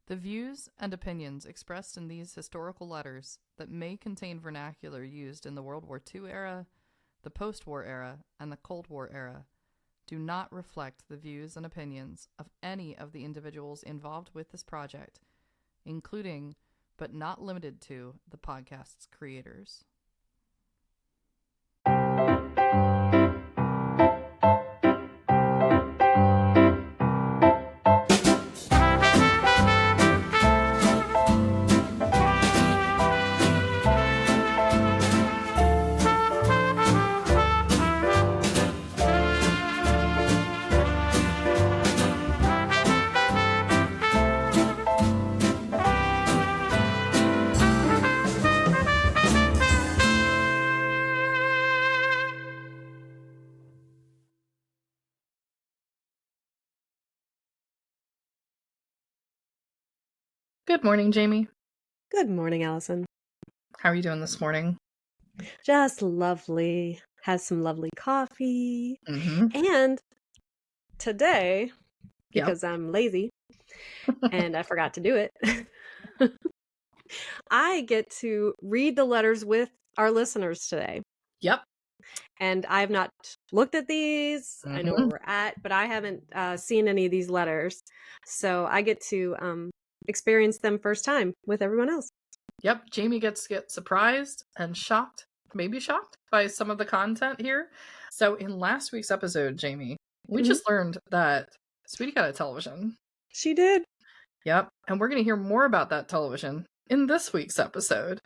The views and opinions expressed in these historical letters that may contain vernacular used in the World War II era, the post-war era, and the Cold War era do not reflect the views and opinions of any of the individuals involved with this project, including, but not limited to, the podcast's creators. Good morning, Jamie. Good morning, Allison. How are you doing this morning? Just lovely. Has some lovely coffee. Mm-hmm. And today, because I'm lazy and I forgot to do it, I get to read the letters with our listeners today. Yep. And I have not looked at these. I know where we're at, but I haven't seen any of these letters. So I get to experience them first time with everyone else. Yep, Jamie gets to get surprised and shocked, maybe shocked by some of the content here. So in last week's episode, Jamie, we just learned that Sweetie got a television. She did. Yep, and we're going to hear more about that television in this week's episode.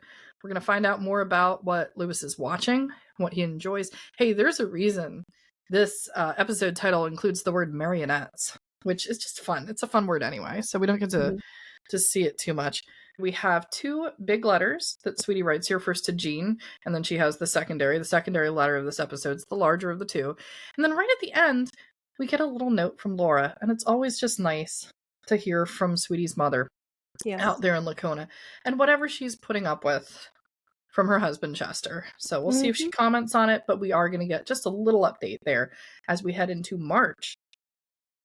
We're going to find out more about what Lewis is watching, what he enjoys. Hey, there's a reason this episode title includes the word marionettes, which is just fun. It's a fun word anyway, so we don't get to see it too much. We have two big letters that Sweetie writes here, first to Jean, and then she has the secondary. The secondary letter of this episode is the larger of the two. And then right at the end, we get a little note from Laura, and it's always just nice to hear from Sweetie's mother out there in Lacona, and whatever she's putting up with from her husband, Chester. So we'll see if she comments on it, but we are going to get just a little update there as we head into March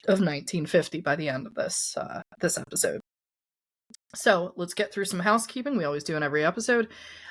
of 1950 by the end of this episode. So let's get through some housekeeping. We always do in every episode.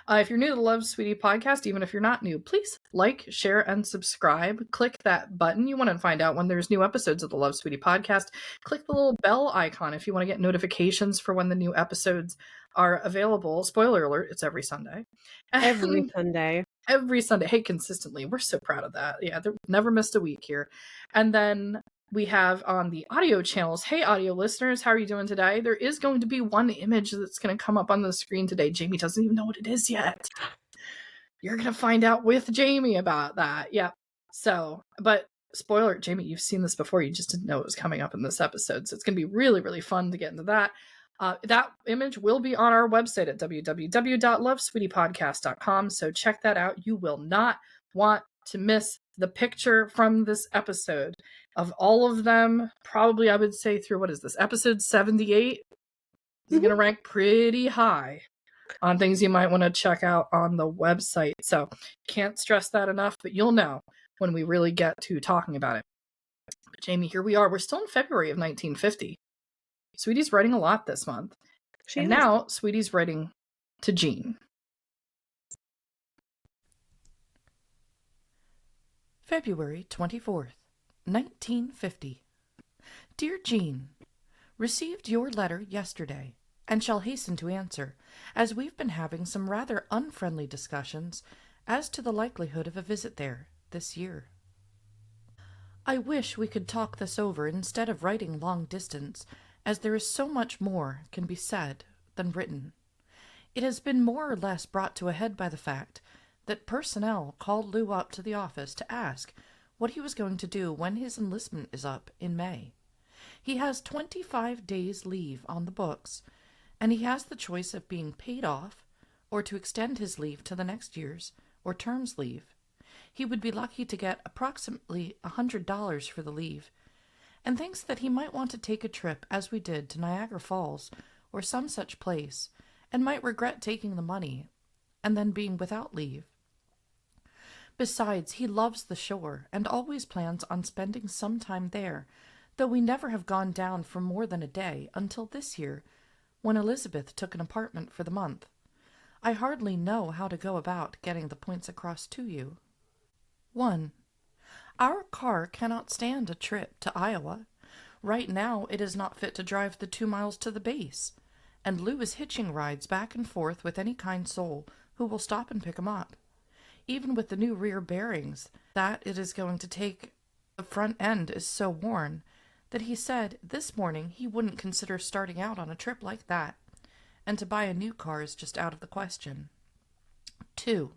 If you're new to the Love Sweetie podcast, even if you're not new, please like, share, and subscribe. Click that button. You want to find out when there's new episodes of the Love Sweetie podcast. Click the little bell icon if you want to get notifications for when the new episodes are available. Spoiler alert, it's every Sunday. Every Sunday. Every Sunday. Hey, consistently. We're so proud of that. Yeah, never missed a week here. And then we have on the audio channels, hey, audio listeners, how are you doing today? There is going to be one image that's going to come up on the screen today. Jamie doesn't even know what it is yet. You're going to find out with Jamie about that. Yeah. So, but spoiler, Jamie, you've seen this before. You just didn't know it was coming up in this episode. So it's going to be really, really fun to get into that. That image will be on our website at www.lovesweetiepodcast.com. So check that out. You will not want to miss the picture from this episode. Of all of them, probably I would say through, what is this, episode 78? Is going to rank pretty high on things you might want to check out on the website. So can't stress that enough, but you'll know when we really get to talking about it. But Jamie, here we are. We're still in February of 1950. Sweetie's writing a lot this month. Now Sweetie's writing to Jean. February 24th. 1950. Dear Jean, received your letter yesterday, and shall hasten to answer, as we've been having some rather unfriendly discussions as to the likelihood of a visit there this year. I wish we could talk this over instead of writing long distance, as there is so much more can be said than written. It has been more or less brought to a head by the fact that personnel called Lou up to the office to ask what he was going to do when his enlistment is up in May. He has 25 days leave on the books, and he has the choice of being paid off or to extend his leave to the next year's or term's leave. He would be lucky to get approximately $100 for the leave, and thinks that he might want to take a trip as we did to Niagara Falls or some such place, and might regret taking the money and then being without leave. Besides, he loves the shore, and always plans on spending some time there, though we never have gone down for more than a day until this year, when Elizabeth took an apartment for the month. I hardly know how to go about getting the points across to you. 1. Our car cannot stand a trip to Iowa. Right now it is not fit to drive the 2 miles to the base, and Lou is hitching rides back and forth with any kind soul who will stop and pick him up. Even with the new rear bearings that it is going to take, the front end is so worn that he said this morning he wouldn't consider starting out on a trip like that, and to buy a new car is just out of the question. 2.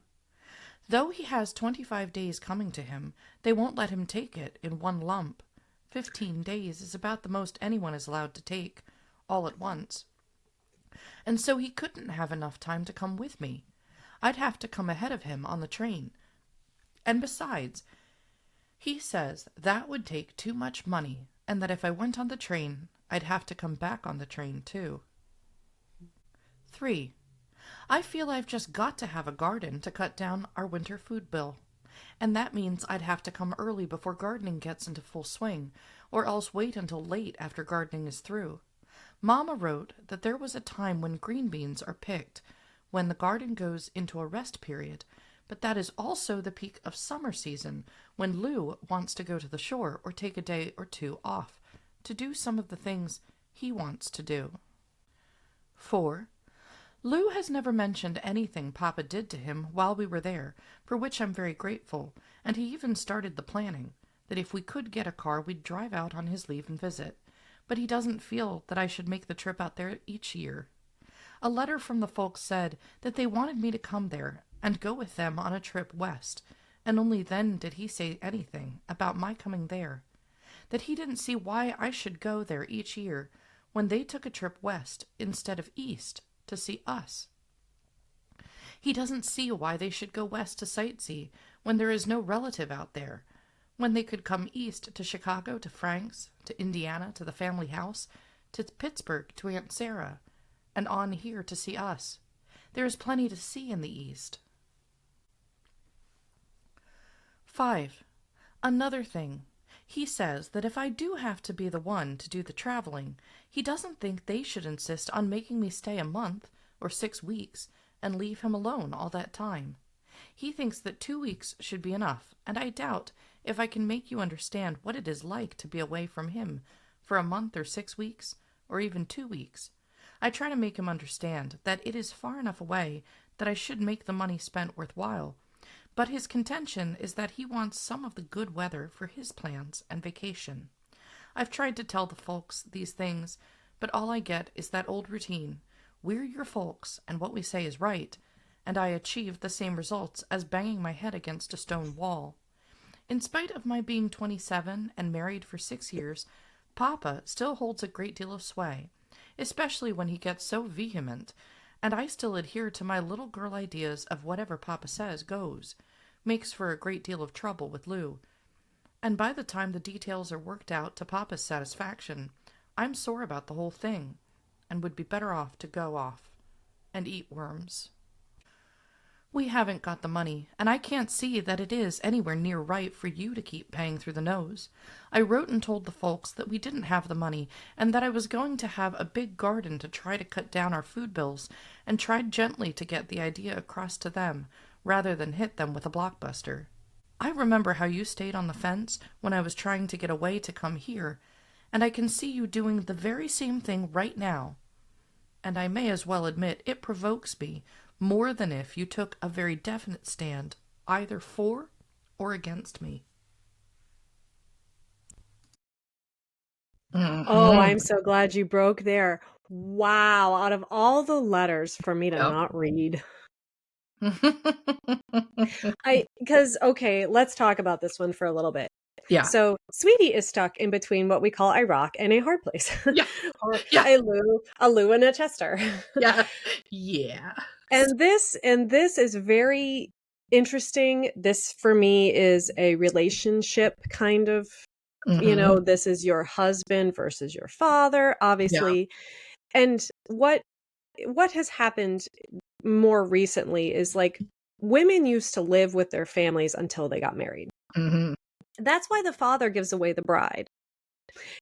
Though he has 25 days coming to him, they won't let him take it in one lump. 15 days is about the most anyone is allowed to take, all at once. And so he couldn't have enough time to come with me. I'd have to come ahead of him on the train. And besides, he says that would take too much money, and that if I went on the train, I'd have to come back on the train too. 3. I feel I've just got to have a garden to cut down our winter food bill, and that means I'd have to come early before gardening gets into full swing, or else wait until late after gardening is through. Mama wrote that there was a time when green beans are picked, when the garden goes into a rest period, but that is also the peak of summer season, when Lou wants to go to the shore or take a day or two off to do some of the things he wants to do. 4. Lou has never mentioned anything Papa did to him while we were there, for which I'm very grateful, and he even started the planning, that if we could get a car we'd drive out on his leave and visit, but he doesn't feel that I should make the trip out there each year. A letter from the folks said that they wanted me to come there and go with them on a trip west, and only then did he say anything about my coming there, that he didn't see why I should go there each year when they took a trip west instead of east to see us. He doesn't see why they should go west to sightsee when there is no relative out there, when they could come east to Chicago, to Frank's, to Indiana, to the family house, to Pittsburgh, to Aunt Sarah, and on here to see us. There is plenty to see in the east. 5. Another thing. He says that if I do have to be the one to do the traveling, he doesn't think they should insist on making me stay a month or 6 weeks and leave him alone all that time. He thinks that 2 weeks should be enough, and I doubt if I can make you understand what it is like to be away from him for a month or 6 weeks, or even 2 weeks. I try to make him understand that it is far enough away that I should make the money spent worthwhile, but his contention is that he wants some of the good weather for his plans and vacation. I've tried to tell the folks these things, but all I get is that old routine. We're your folks, and what we say is right, and I achieve the same results as banging my head against a stone wall. In spite of my being 27 and married for 6 years, Papa still holds a great deal of sway, especially when he gets so vehement, and I still adhere to my little girl ideas of whatever Papa says goes. Makes for a great deal of trouble with Lou, and by the time the details are worked out to Papa's satisfaction, I'm sore about the whole thing, and would be better off to go off and eat worms. We haven't got the money, and I can't see that it is anywhere near right for you to keep paying through the nose. I wrote and told the folks that we didn't have the money, and that I was going to have a big garden to try to cut down our food bills, and tried gently to get the idea across to them, rather than hit them with a blockbuster. I remember how you stayed on the fence when I was trying to get away to come here, and I can see you doing the very same thing right now. And I may as well admit it provokes me more than if you took a very definite stand, either for or against me. Oh, I'm so glad you broke there. Wow, out of all the letters for me to not read. Okay, let's talk about this one for a little bit. Yeah. So Sweetie is stuck in between what we call a rock and a hard place. Yeah. Or Yeah. a Lou and a Chester. Yeah. Yeah. And this is very interesting. This for me is a relationship kind of, this is your husband versus your father, obviously. Yeah. And what has happened more recently is like women used to live with their families until they got married. Mm-hmm. That's why the father gives away the bride.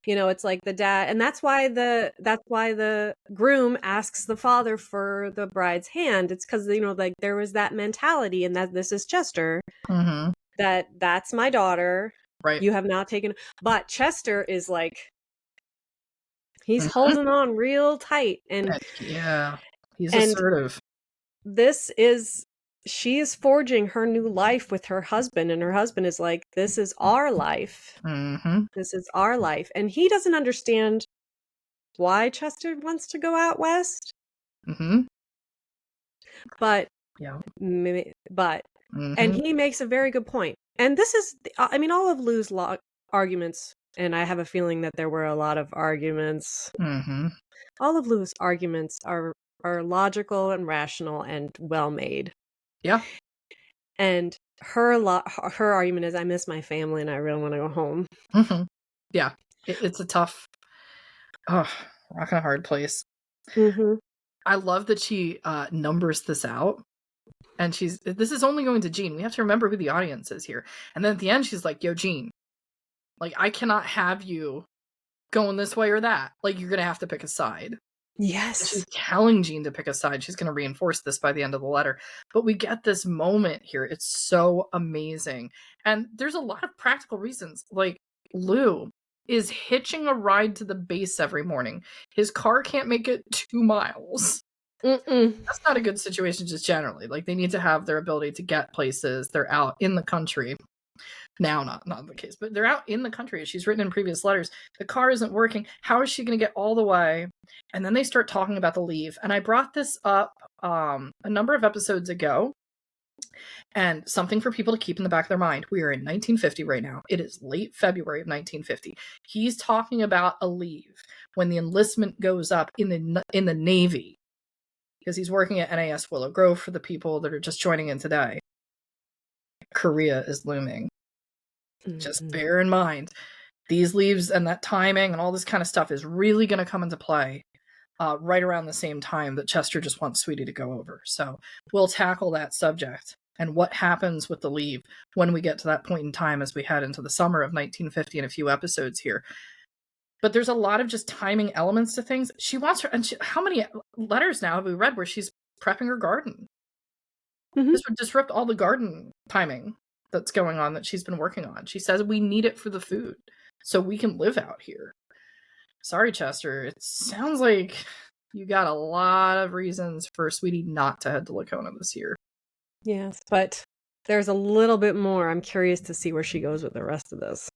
It's like the dad, and that's why the groom asks the father for the bride's hand. It's because, like, there was that mentality, and that this is Chester, that's my daughter. Right. You have not taken, but Chester is like, he's holding on real tight, and yeah, he's assertive. She is forging her new life with her husband, and her husband is like, this is our life. This is our life. And he doesn't understand why Chester wants to go out west. But, yeah. And he makes a very good point. And this is, all of Lou's arguments, and I have a feeling that there were a lot of arguments. All of Lou's arguments are logical and rational and well made. Yeah. And her argument is, I miss my family and I really want to go home. Yeah. It's a tough, rock and a hard place. I love that she numbers this out. And this is only going to Jean. We have to remember who the audience is here. And then at the end, she's like, yo, Jean, like, I cannot have you going this way or that. Like, you're going to have to pick a side. Yes. And she's telling Jean to pick a side. She's going to reinforce this by the end of the letter. But we get this moment here. It's so amazing. And there's a lot of practical reasons. Like, Lou is hitching a ride to the base every morning. His car can't make it 2 miles. That's not a good situation just generally. Like, they need to have their ability to get places. They're out in the country. Now, not the case, but they're out in the country, as she's written in previous letters. The car isn't working. How is she going to get all the way? And then they start talking about the leave. And I brought this up a number of episodes ago. And something for people to keep in the back of their mind. We are in 1950 right now. It is late February of 1950. He's talking about a leave when the enlistment goes up in the Navy, because he's working at NAS Willow Grove for the people that are just joining in today. Korea is looming. Just bear in mind, these leaves and that timing and all this kind of stuff is really going to come into play right around the same time that Chester just wants Sweetie to go over. So we'll tackle that subject and what happens with the leave when we get to that point in time as we head into the summer of 1950 in a few episodes here. But there's a lot of just timing elements to things. She wants her, and how many letters now have we read where she's prepping her garden? This would disrupt all the garden timing that's going on that she's been working on. She says we need it for the food so we can live out here. Sorry, Chester. It sounds like you got a lot of reasons for Sweetie not to head to Lacona this year. Yes, but there's a little bit more. I'm curious to see where she goes with the rest of this.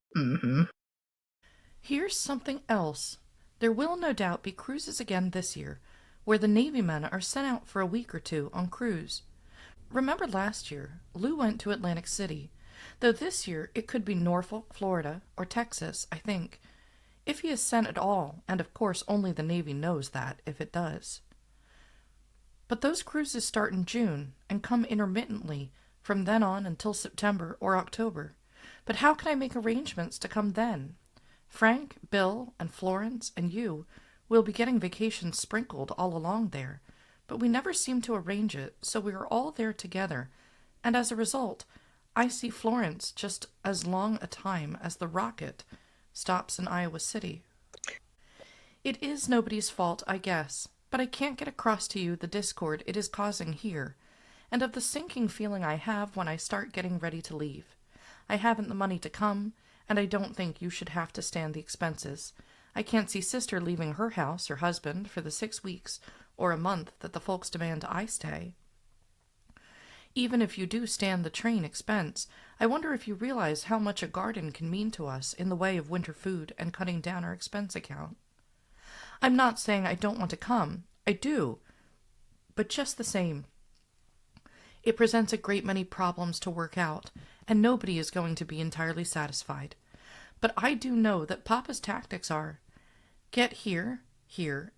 Here's something else. There will no doubt be cruises again this year, where the Navy men are sent out for a week or two on cruise. Remember last year, Lou went to Atlantic City, though this year it could be Norfolk, Florida, or Texas, I think, if he is sent at all, and of course only the Navy knows that, if it does. But those cruises start in June, and come intermittently from then on until September or October. But how can I make arrangements to come then? Frank, Bill, and Florence, and you will be getting vacations sprinkled all along there, but we never seem to arrange it, so we are all there together, and as a result, I see Florence just as long a time as the rocket stops in Iowa City. It is nobody's fault, I guess, but I can't get across to you the discord it is causing here, and of the sinking feeling I have when I start getting ready to leave. I haven't the money to come, and I don't think you should have to stand the expenses. I can't see Sister leaving her house, her husband, for the 6 weeks or a month that the folks demand I stay. Even if you do stand the train expense, I wonder if you realize how much a garden can mean to us in the way of winter food and cutting down our expense account. I'm not saying I don't want to come. I do. But just the same, it presents a great many problems to work out, and nobody is going to be entirely satisfied. But I do know that Papa's tactics are, get here,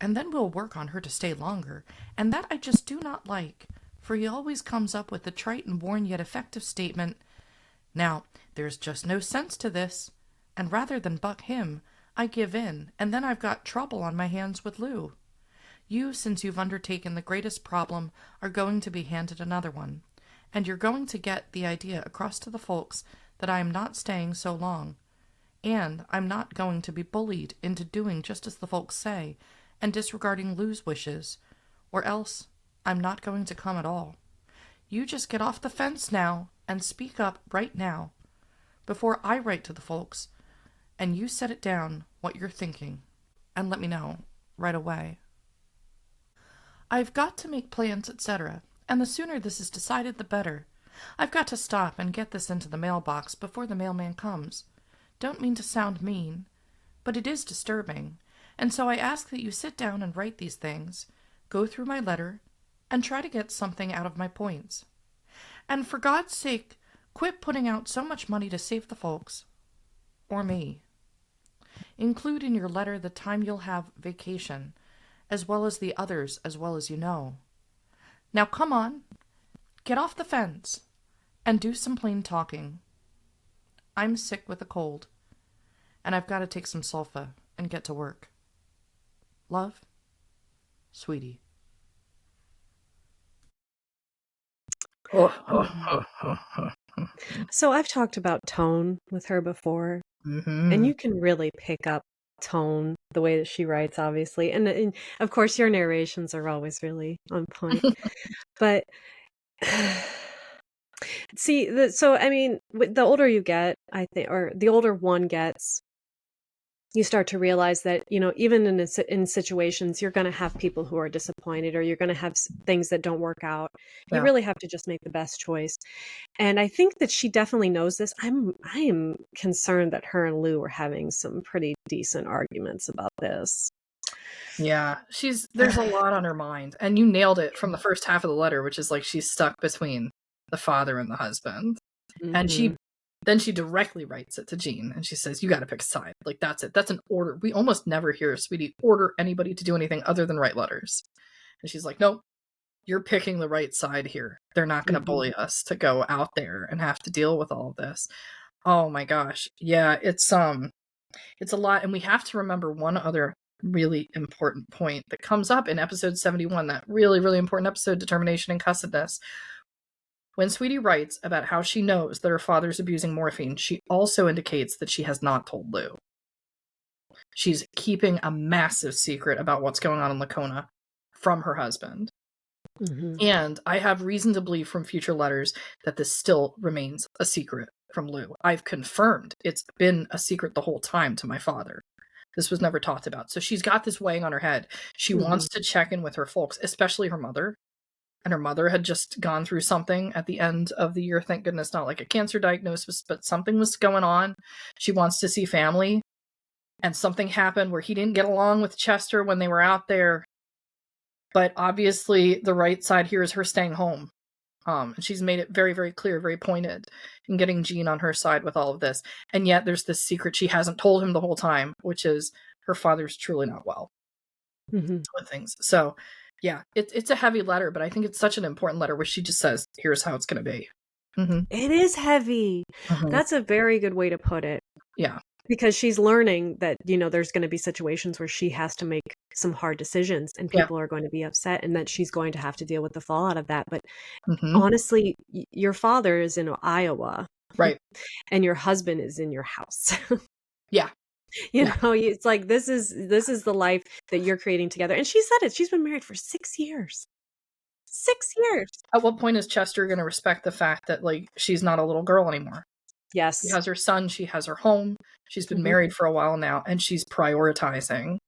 and then we'll work on her to stay longer, and that I just do not like, for he always comes up with the trite and worn yet effective statement, now, there's just no sense to this, and rather than buck him, I give in, and then I've got trouble on my hands with Lou. You, since you've undertaken the greatest problem, are going to be handed another one, and you're going to get the idea across to the folks that I am not staying so long, And I'm not going to be bullied into doing just as the folks say and disregarding Lou's wishes, or else I'm not going to come at all. You just get off the fence now and speak up right now before I write to the folks, and you set it down what you're thinking and let me know right away. I've got to make plans, etc., and the sooner this is decided, the better. I've got to stop and get this into the mailbox before the mailman comes. Don't mean to sound mean, but it is disturbing, and so I ask that you sit down and write these things, go through my letter, and try to get something out of my points. And for God's sake, quit putting out so much money to save the folks. Or me. Include in your letter the time you'll have vacation, as well as the others as well as you know. Now come on, get off the fence, and do some plain talking. I'm sick with a cold, and I've got to take some sulfa and get to work. Love, Sweetie. So I've talked about tone with her before, Mm-hmm. and you can really pick up tone the way that she writes, obviously. And of course, your narrations are always really on point. But see, so I mean, the older you get, I think, or the older one gets, you start to realize that, even in situations, you're going to have people who are disappointed, or you're going to have things that don't work out. You Yeah. really have to just make the best choice. And I think that she definitely knows this. I am concerned that her and Lou were having some pretty decent arguments about this. Yeah, there's a lot on her mind, and you nailed it from the first half of the letter, which is like she's stuck between the father and the husband. Mm-hmm. And then she directly writes it to Jean, and she says, you got to pick a side. Like, that's it. That's an order. We almost never hear Sweetie order anybody to do anything other than write letters. And she's like, nope, you're picking the right side here. They're not going to bully us to go out there and have to deal with all of this. Oh my gosh. Yeah, it's a lot. And we have to remember one other really important point that comes up in episode 71, that really, really important episode, Determination and Cussedness. When Sweetie writes about how she knows that her father's abusing morphine, she also indicates that she has not told Lou. She's keeping a massive secret about what's going on in Lacona from her husband. Mm-hmm. And I have reason to believe from future letters that this still remains a secret from Lou. I've confirmed it's been a secret the whole time to my father. This was never talked about. So she's got this weighing on her head. She wants to check in with her folks, especially her mother. And her mother had just gone through something at the end of the year. Thank goodness, not like a cancer diagnosis, but something was going on. She wants to see family. And something happened where he didn't get along with Chester when they were out there. But obviously, the right side here is her staying home. And she's made it very, very clear, very pointed in getting Jean on her side with all of this. And yet there's this secret she hasn't told him the whole time, which is her father's truly not well with things. So, yeah, it's a heavy letter, but I think it's such an important letter where she just says, here's how it's going to be. It is heavy. That's a very good way to put it. Yeah. Because she's learning that, there's going to be situations where she has to make some hard decisions and people are going to be upset, and that she's going to have to deal with the fallout of that. But honestly, your father is in Iowa. Right. And your husband is in your house. Yeah. It's like, this is the life that you're creating together. And she said it. She's been married for 6 years. 6 years. At what point is Chester going to respect the fact that, like, she's not a little girl anymore? Yes. She has her son. She has her home. She's been married for a while now, and she's prioritizing.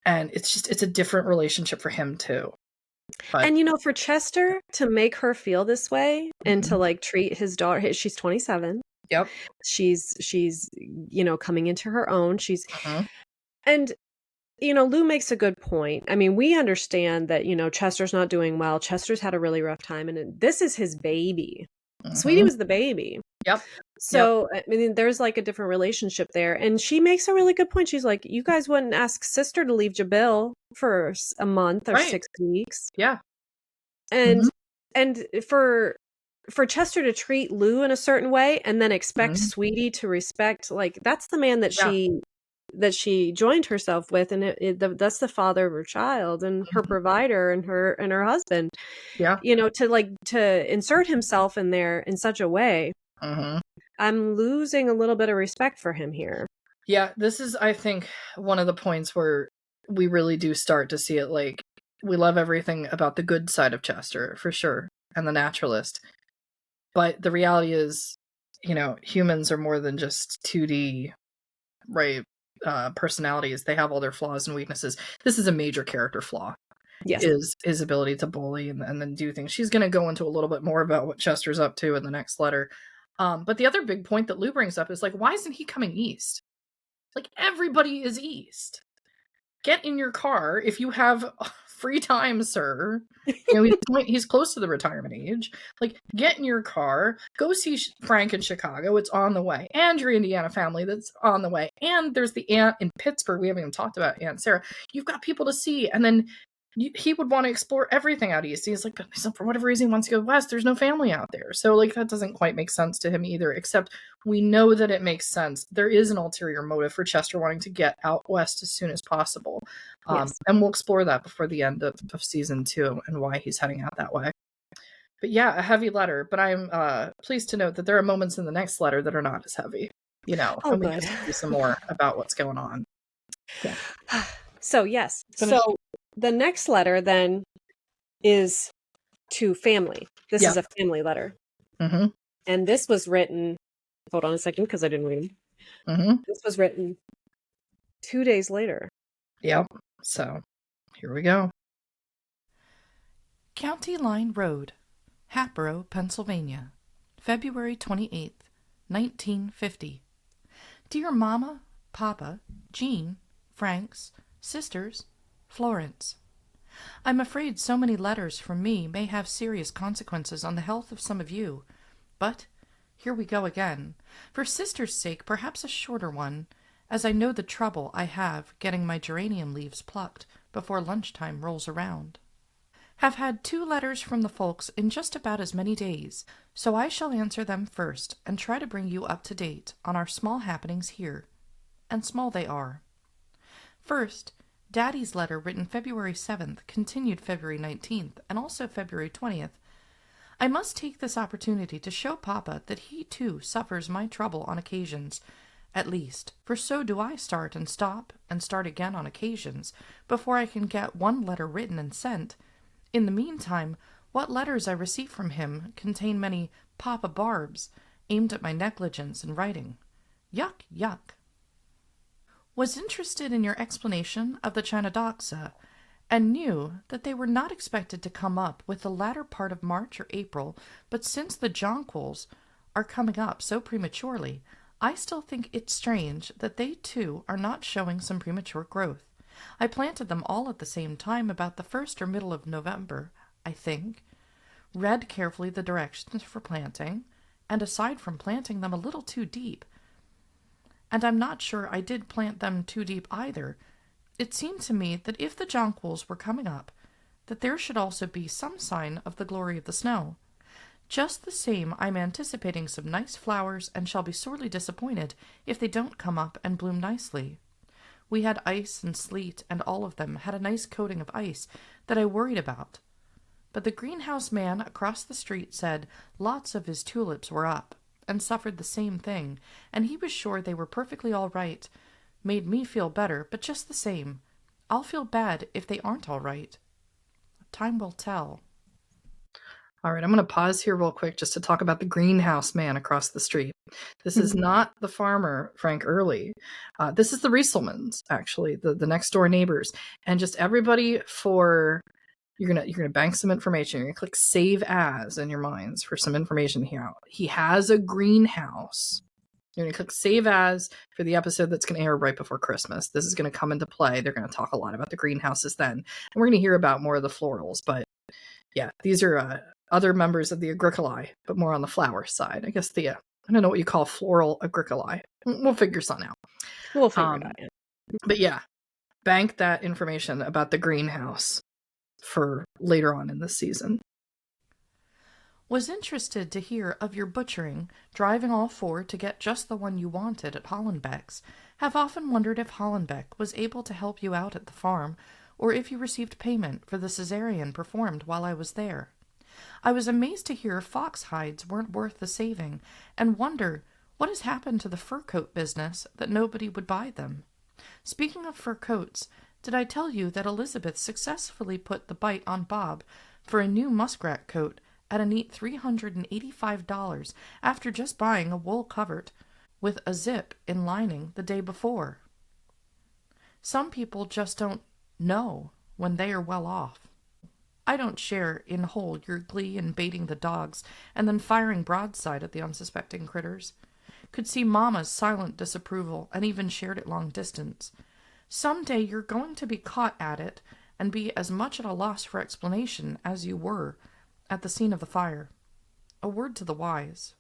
And it's a different relationship for him too. But, and for Chester to make her feel this way and to like treat his daughter, she's 27. Yep. She's coming into her own. She's and Lou makes a good point. I mean, we understand that, Chester's not doing well. Chester's had a really rough time, and this is his baby. Sweetie was the baby. Yep. So, I mean, there's like a different relationship there. And she makes a really good point. She's like, you guys wouldn't ask sister to leave Jabil for a month or 6 weeks. Yeah. And for Chester to treat Lou in a certain way and then expect Sweetie to respect, like, that's the man that she joined herself with, and that's the father of her child and her provider and her husband. Yeah. To insert himself in there in such a way I'm losing a little bit of respect for him here. Yeah, this is, I think, one of the points where we really do start to see it. Like, we love everything about the good side of Chester, for sure, and the naturalist. But the reality is, humans are more than just 2D, right, personalities. They have all their flaws and weaknesses. This is a major character flaw. Yes. Is his ability to bully and then do things. She's going to go into a little bit more about what Chester's up to in the next letter. But the other big point that Lou brings up is, like, why isn't he coming east? Like, everybody is east. Get in your car if you have free time, sir. He's close to the retirement age. Like, get in your car, go see Frank in Chicago. It's on the way. And your Indiana family, that's on the way. And there's the aunt in Pittsburgh. We haven't even talked about Aunt Sarah. You've got people to see. And then he would want to explore everything out east. He's like, but for whatever reason, he wants to go west. There's no family out there. So, like, that doesn't quite make sense to him either, except we know that it makes sense. There is an ulterior motive for Chester wanting to get out west as soon as possible. Yes. And we'll explore that before the end of season 2 and why he's heading out that way. But yeah, a heavy letter. But I'm pleased to note that there are moments in the next letter that are not as heavy, and we can see some more about what's going on. Yeah. So, yes. So the next letter then is to family. This is a family letter. Mm-hmm. And this was written, hold on a second because I didn't read them. Mm-hmm. This was written 2 days later. Yep. So here we go. County Line Road, Hatboro, Pennsylvania, February 28th, 1950. Dear Mama, Papa, Jean, Franks, Sisters, Florence. I'm afraid so many letters from me may have serious consequences on the health of some of you, but here we go again. For Sister's sake, perhaps a shorter one, as I know the trouble I have getting my geranium leaves plucked before lunchtime rolls around. Have had 2 letters from the folks in just about as many days, so I shall answer them first and try to bring you up to date on our small happenings here. And small they are. First, Daddy's letter written February 7th, continued February 19th, and also February 20th. I must take this opportunity to show Papa that he too suffers my trouble on occasions, at least, for so do I start and stop and start again on occasions before I can get one letter written and sent. In the meantime, what letters I receive from him contain many Papa Barbs aimed at my negligence in writing. Yuck, yuck. Was interested in your explanation of the Chinadoxa, and knew that they were not expected to come up with the latter part of March or April, but since the jonquils are coming up so prematurely, I still think it strange that they too are not showing some premature growth. I planted them all at the same time about the 1st or middle of November, I think. Read carefully the directions for planting, and aside from planting them a little too deep, and I'm not sure I did plant them too deep either, it seemed to me that if the jonquils were coming up, that there should also be some sign of the glory of the snow. Just the same, I'm anticipating some nice flowers and shall be sorely disappointed if they don't come up and bloom nicely. We had ice and sleet, and all of them had a nice coating of ice that I worried about. But the greenhouse man across the street said lots of his tulips were up, and suffered the same thing, and he was sure they were perfectly all right. Made me feel better, but just the same, I'll feel bad if they aren't all right. Time will tell. All right, I'm going to pause here real quick just to talk about the greenhouse man across the street. This is not the farmer, Frank Early. This is the Rieselmans, actually, the next door neighbors. And just everybody you're gonna bank some information. You're gonna click save as in your minds for some information here. He has a greenhouse. You're gonna click save as for the episode that's gonna air right before Christmas. This is gonna come into play. They're gonna talk a lot about the greenhouses then. And we're gonna hear about more of the florals, but yeah, these are other members of the agricolae, but more on the flower side. I guess I don't know what you call floral agricolae. We'll figure something out. We'll figure it out. Yeah. But yeah, bank that information about the greenhouse for later on in the season. Was interested to hear of your butchering, driving all 4 to get just the one you wanted at Hollenbeck's. Have often wondered if Hollenbeck was able to help you out at the farm, or if you received payment for the cesarean performed while I was there. I was amazed to hear fox hides weren't worth the saving, and wonder What has happened to the fur coat business that nobody would buy them? Speaking of fur coats, did I tell you that Elizabeth successfully put the bite on Bob for a new muskrat coat at a neat $385 after just buying a wool covert with a zip in lining the day before? Some people just don't know when they are well off. I don't share in whole your glee in baiting the dogs and then firing broadside at the unsuspecting critters. Could see Mama's silent disapproval and even shared it long distance. Some day you're going to be caught at it and be as much at a loss for explanation as you were at the scene of the fire. A word to the wise.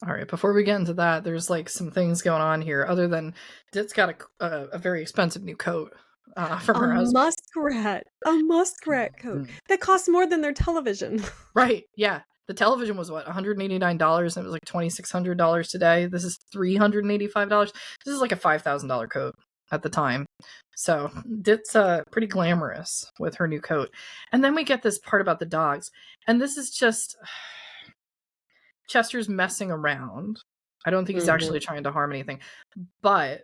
All right, before we get into that, there's like some things going on here other than Dit's got a very expensive new coat from her husband. A muskrat coat that costs more than their television. Right, yeah. The television was what, $189, and it was like $2,600 today. This is $385. This is like a $5,000 coat at the time. So Dit's pretty glamorous with her new coat. And then we get this part about the dogs. And this is just Chester's messing around. I don't think he's actually trying to harm anything. But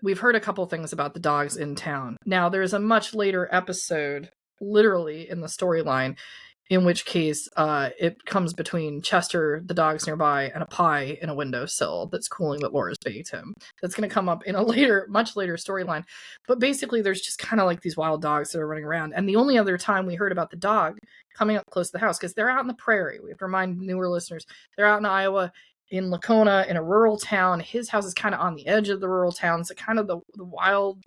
we've heard a couple things about the dogs in town. Now, there's a much later episode, literally in the storyline, in which case it comes between Chester, the dogs nearby, and a pie in a windowsill that's cooling that Laura's baked him. That's going to come up in a much later storyline. But basically, there's just kind of like these wild dogs that are running around. And the only other time we heard about the dog coming up close to the house, because they're out in the prairie. We have to remind newer listeners, they're out in Iowa, in Lacona, in a rural town. His house is kind of on the edge of the rural town. So kind of the wild,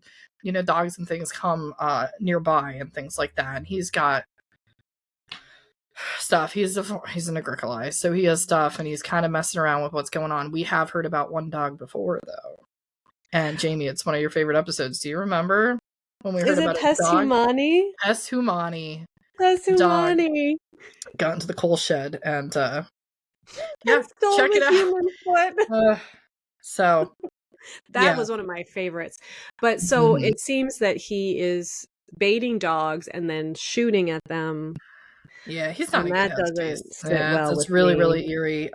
dogs and things come nearby and things like that. And he's got stuff. He's an agricola, so he has stuff, and he's kind of messing around with what's going on. We have heard about one dog before, though. And Jamie, it's one of your favorite episodes. Do you remember when we heard about Pes Humani? Pes Humani. Pes Humani got into the coal shed and stole check the it out. Human foot. So that was one of my favorites. But so it seems that he is baiting dogs and then shooting at them. Yeah, he's not. And that doesn't sit well. It's really, really eerie.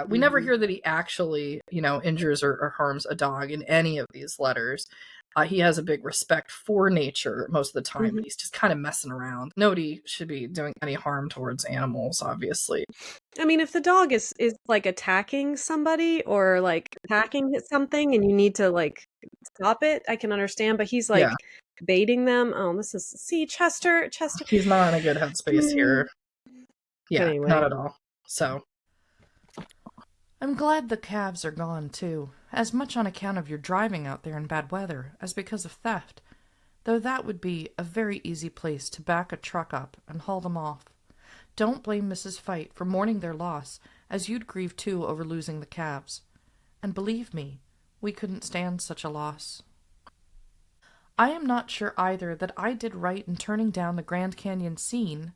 We never hear that he actually, injures or harms a dog in any of these letters. He has a big respect for nature most of the time, but he's just kind of messing around. Nobody should be doing any harm towards animals, obviously. I mean, if the dog is like attacking somebody or like attacking something and you need to like stop it, I can understand, but he's like baiting them. Oh, Chester. He's not in a good headspace here. Yeah, anyway. Not at all. So I'm glad the calves are gone, too, as much on account of your driving out there in bad weather as because of theft, though that would be a very easy place to back a truck up and haul them off. Don't blame Mrs. Fight for mourning their loss, as you'd grieve too over losing the calves. And believe me, we couldn't stand such a loss. I am not sure either that I did right in turning down the Grand Canyon scene,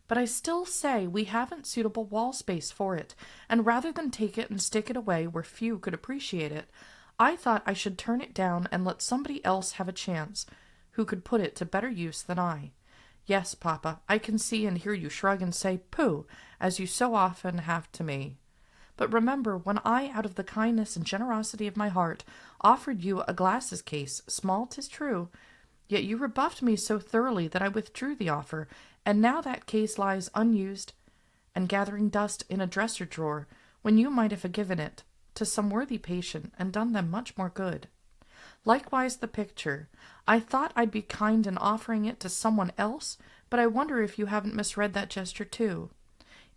but I still say we haven't suitable wall space for it, and rather than take it and stick it away where few could appreciate it, I thought I should turn it down and let somebody else have a chance who could put it to better use than I. Yes, Papa, I can see and hear you shrug and say, "Pooh," as you so often have to me. But remember, when I, out of the kindness and generosity of my heart, offered you a glasses case, small 'tis true, yet you rebuffed me so thoroughly that I withdrew the offer, and now that case lies unused and gathering dust in a dresser drawer, when you might have given it to some worthy patient and done them much more good. Likewise the picture. I thought I'd be kind in offering it to someone else, but I wonder if you haven't misread that gesture too.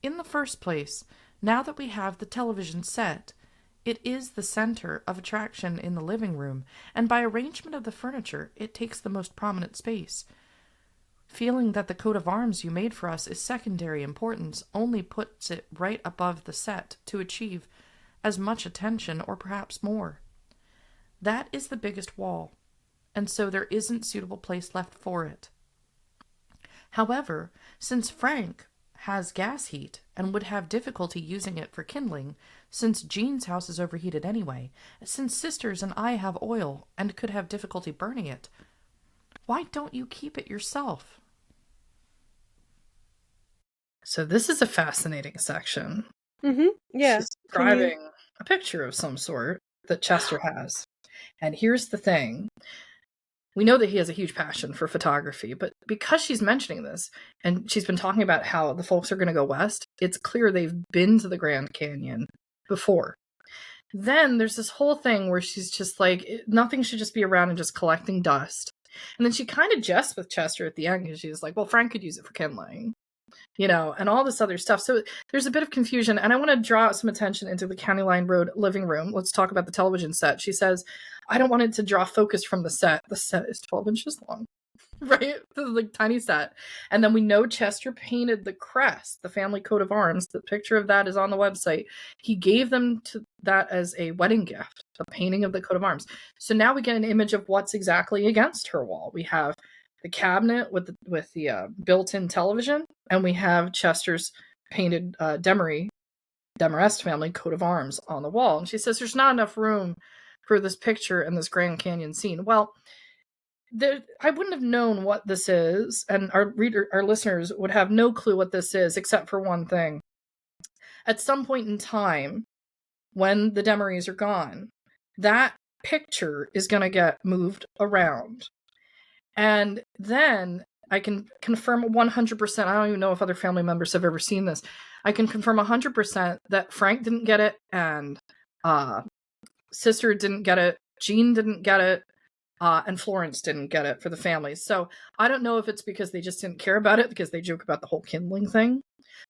In the first place, now that we have the television set, it is the center of attraction in the living room, and by arrangement of the furniture, it takes the most prominent space. Feeling that the coat of arms you made for us is secondary importance only puts it right above the set to achieve as much attention or perhaps more. That is the biggest wall, and so there isn't suitable place left for it. However, since Frank has gas heat and would have difficulty using it for kindling, since Jean's house is overheated anyway, since Sisters and I have oil and could have difficulty burning it, why don't you keep it yourself? So this is a fascinating section. Yeah. She's describing a picture of some sort that Chester has. And here's the thing. We know that he has a huge passion for photography, but because she's mentioning this, and she's been talking about how the folks are going to go west, it's clear they've been to the Grand Canyon before. Then there's this whole thing where she's just like, nothing should just be around and just collecting dust. And then she kind of jests with Chester at the end because she's like, well, Frank could use it for kindling, and all this other stuff. So there's a bit of confusion. And I want to draw some attention into the County Line Road living room. Let's talk about the television set. She says, I don't want it to draw focus from the set. The set is 12 inches long. Right? This is like tiny set. And then we know Chester painted the crest, the family coat of arms. The picture of that is on the website. He gave them to that as a wedding gift, a painting of the coat of arms. So now we get an image of what's exactly against her wall. We have the cabinet with the built-in television, and we have Chester's painted Demarest family coat of arms on the wall. And she says there's not enough room for this picture and this Grand Canyon scene. Well, I wouldn't have known what this is, and our listeners would have no clue what this is, except for one thing. At some point in time, when the Demarees are gone, that picture is going to get moved around. And then I can confirm 100%, I don't even know if other family members have ever seen this, I can confirm 100% that Frank didn't get it, and sister didn't get it, Jean didn't get it, and Florence didn't get it for the families. So I don't know if it's because they just didn't care about it, because they joke about the whole kindling thing.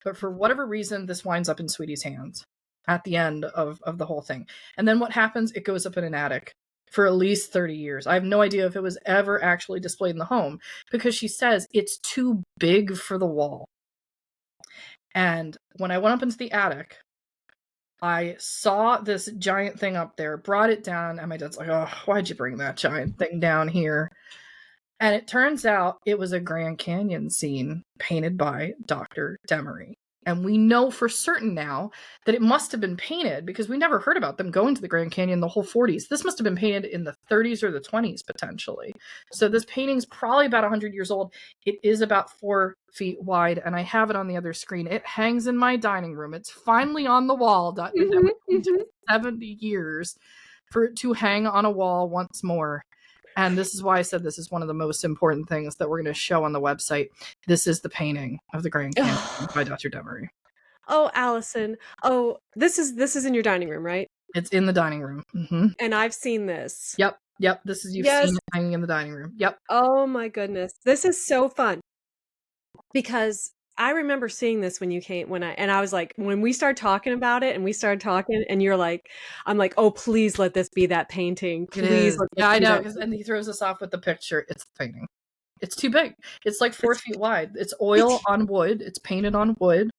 But for whatever reason, this winds up in Sweetie's hands at the end of the whole thing. And then what happens? It goes up in an attic for at least 30 years. I have no idea if it was ever actually displayed in the home, because she says it's too big for the wall. And when I went up into the attic, I saw this giant thing up there, brought it down, and my dad's like, oh, why'd you bring that giant thing down here? And it turns out it was a Grand Canyon scene painted by Dr. Demaree. And we know for certain now that it must have been painted, because we never heard about them going to the Grand Canyon the whole 40s. This must have been painted in the 30s or the 20s, potentially. So this painting's probably about 100 years old. It is about 4 feet wide, and I have it on the other screen. It hangs in my dining room. It's finally on the wall. It took 70 years for it to hang on a wall once more. And this is why I said this is one of the most important things that we're going to show on the website. This is the painting of the Grand Canyon by Dr. Demaree. Oh, Allison. Oh, this is in your dining room, right? It's in the dining room. Mm-hmm. And I've seen this. Yep. This is, you've seen it hanging in the dining room. Yep. Oh my goodness. This is so fun. Because I remember seeing this when you came, and I was like, when we started talking about it and we started talking, and you're like, I'm like, oh, please let this be that painting. Please. Yeah, I know. And he throws us off with the picture. It's the painting. It's too big. It's like 4 feet wide. It's oil on wood. It's painted on wood.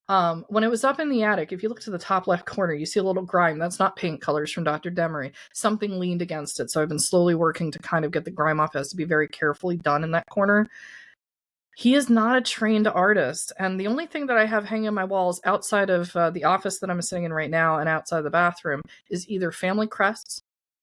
When it was up in the attic, if you look to the top left corner, you see a little grime. That's not paint colors from Dr. Demaree. Something leaned against it. So I've been slowly working to kind of get the grime off. It has to be very carefully done in that corner. He is not a trained artist, and the only thing that I have hanging on my walls outside of the office that I'm sitting in right now and outside the bathroom is either family crests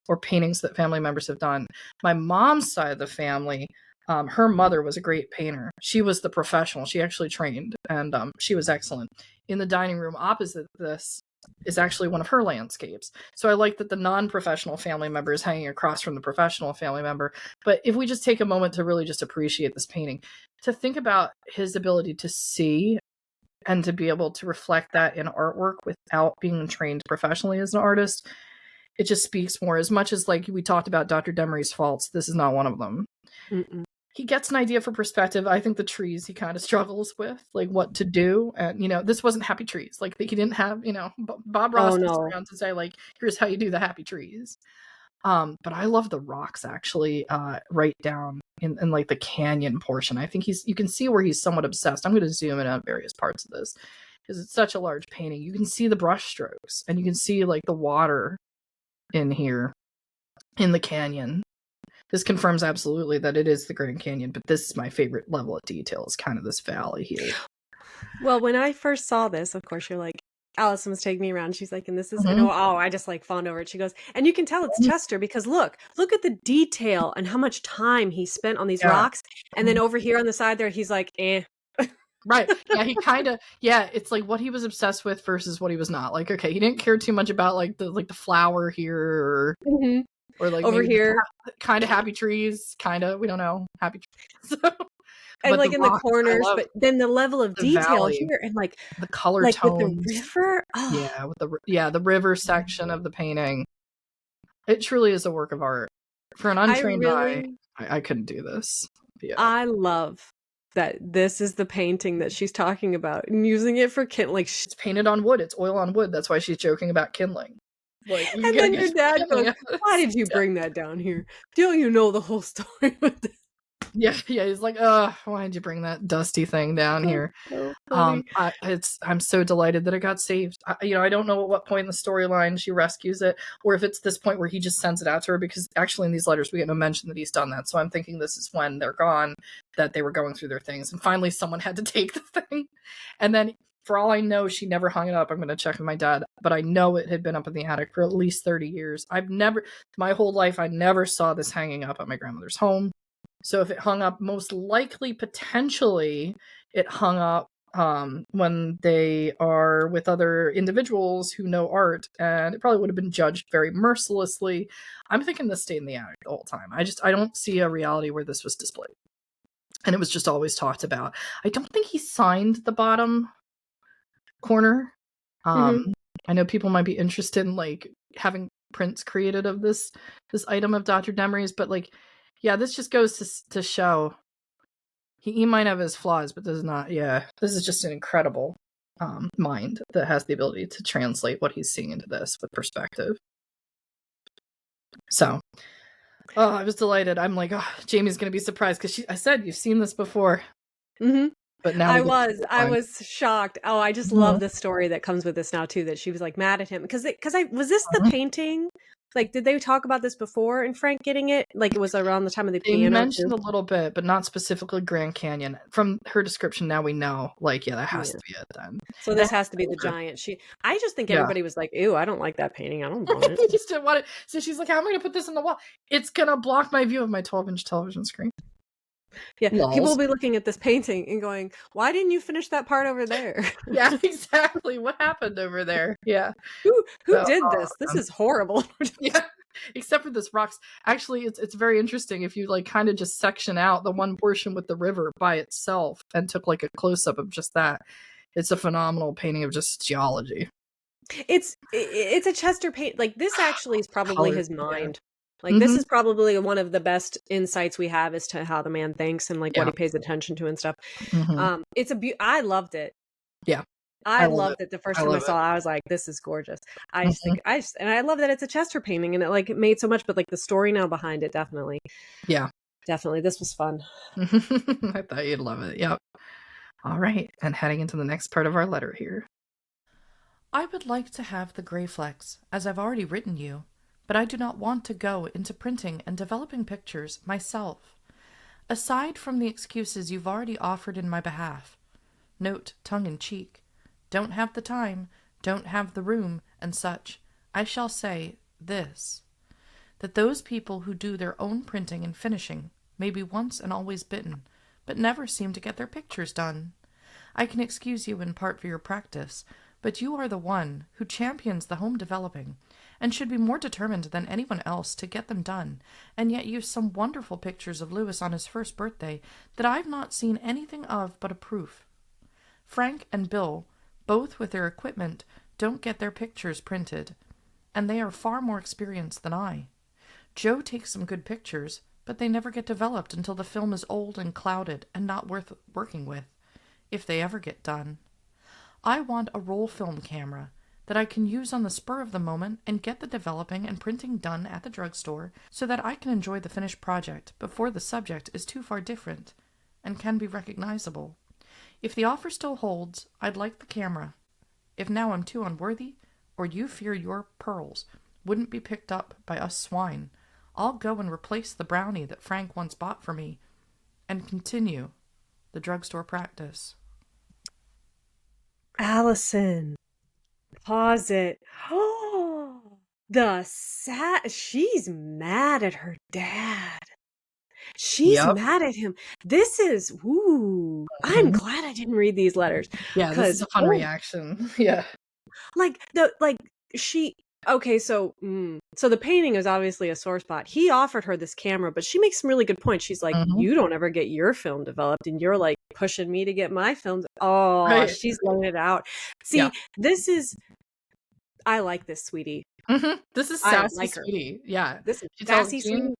or paintings that family members have done. My mom's side of the family, her mother was a great painter. She was the professional. She actually trained, and she was excellent. In the dining room opposite this is actually one of her landscapes. So I like that the non-professional family member is hanging across from the professional family member. But if we just take a moment to really just appreciate this painting, to think about his ability to see and to be able to reflect that in artwork without being trained professionally as an artist, it just speaks more. As much as like we talked about Dr. Demaree's faults, this is not one of them. Mm-mm. He gets an idea for perspective. I think the trees he kind of struggles with, like what to do. And, this wasn't happy trees. Like he didn't have, Bob Ross was around to say like, here's how you do the happy trees. But I love the rocks actually, right down in like the canyon portion. I think you can see where he's somewhat obsessed. I'm going to zoom in on various parts of this because it's such a large painting. You can see the brush strokes and you can see like the water in here in the canyon. This confirms absolutely that it is the Grand Canyon, but this is my favorite level of detail, is kind of this valley here. Well, when I first saw this, of course, you're like, Allison was taking me around. She's like, and this is, I just like fawned over it. She goes, and you can tell it's Chester because look at the detail and how much time he spent on these rocks. And then over here on the side there, he's like, Right. Yeah, he kind of, it's like what he was obsessed with versus what he was not. Like, okay, he didn't care too much about like the flower here or like Over maybe here. kind of happy trees, kind of, we don't know, happy trees. And But like the in the rocks, I corners, love but then the level of the detail valley, here and like the color with the tones. river. Oh, Yeah, with the river section of the painting. It truly is a work of art. For an untrained eye, I couldn't do this. Yeah. I love that this is the painting that she's talking about and using it for like it's painted on wood. It's oil on wood. That's why she's joking about kindling. Like, and then your dad goes, "Why did you bring that down here? Don't you know the whole story with this?" Yeah, he's like, why did you bring that dusty thing down here? So funny. I'm so delighted that it got saved. I don't know at what point in the storyline she rescues it, or if it's this point where he just sends it out to her, because actually in these letters we get no mention that he's done that. So I'm thinking this is when they're gone, that they were going through their things, and finally someone had to take the thing. And then, for all I know, she never hung it up. I'm going to check with my dad, but I know it had been up in the attic for at least 30 years. My whole life, I never saw this hanging up at my grandmother's home. So if it hung up, most likely, potentially, it hung up when they are with other individuals who know art, and it probably would have been judged very mercilessly. I'm thinking this stayed in the attic the whole time. I don't see a reality where this was displayed. And it was just always talked about. I don't think he signed the bottom corner. I know people might be interested in like having prints created of this item of Dr. Demaree's, but like, yeah, this just goes to show he might have his flaws, but this is not. Yeah, this is just an incredible mind that has the ability to translate what he's seeing into this with perspective. So, I was delighted. I'm like, Jamie's gonna be surprised because I said you've seen this before. But now I was shocked. Oh, I just love the story that comes with this now too. That she was like mad at him was this the painting? Like, did they talk about this before and Frank getting it? Like, it was around the time of the piano. They mentioned a little bit, but not specifically Grand Canyon. From her description, now we know. Like, yeah, that has to be it then. So this has to be the giant. I just think everybody was like, "Ew, I don't like that painting. I don't want it." They just didn't want it. So she's like, "How am I going to put this on the wall? It's going to block my view of my 12-inch television screen." Yeah, people will be looking at this painting and going, "Why didn't you finish that part over there?" Yeah, exactly. What happened over there? Yeah. Who did this? This is horrible. Yeah. Except for this rocks. Actually, it's very interesting if you like kind of just section out the one portion with the river by itself and took like a close up of just that. It's a phenomenal painting of just geology. It's a Chester paint. Like, this actually is probably his mind. Like, Mm-hmm. this is probably one of the best insights we have as to how the man thinks and like what he pays attention to and stuff. Mm-hmm. I loved it. Yeah. I loved it the first time I saw it. I was like, this is gorgeous. I just think and I love that it's a Chester painting and it made so much, but like the story now behind it, definitely. Yeah. Definitely. This was fun. I thought you'd love it. Yep. All right. And heading into the next part of our letter here. I would like to have the gray flex, as I've already written you, but I do not want to go into printing and developing pictures myself. Aside from the excuses you've already offered in my behalf, note tongue-in-cheek, don't have the time, don't have the room, and such, I shall say this, that those people who do their own printing and finishing may be once and always bitten, but never seem to get their pictures done. I can excuse you in part for your practice, but you are the one who champions the home developing, and should be more determined than anyone else to get them done, and yet use some wonderful pictures of Louis on his first birthday that I've not seen anything of but a proof. Frank and Bill, both with their equipment, don't get their pictures printed, and they are far more experienced than I. Joe takes some good pictures, but they never get developed until the film is old and clouded and not worth working with, if they ever get done. I want a roll film camera that I can use on the spur of the moment and get the developing and printing done at the drugstore so that I can enjoy the finished project before the subject is too far different and can be recognizable. If the offer still holds, I'd like the camera. If now I'm too unworthy, or you fear your pearls wouldn't be picked up by us swine, I'll go and replace the brownie that Frank once bought for me and continue the drugstore practice. Allison, pause it. Oh, she's mad at her dad. She's mad at him. This is, ooh, I'm glad I didn't read these letters. Yeah, this is a fun reaction. Yeah. Okay, so the painting is obviously a sore spot. He offered her this camera, but she makes some really good points. She's like, you don't ever get your film developed, and you're like pushing me to get my film. Oh, right. She's laying it out. See, this is, I like this, sweetie. This is sassy, like sweetie. Yeah. This is sassy, sweetie.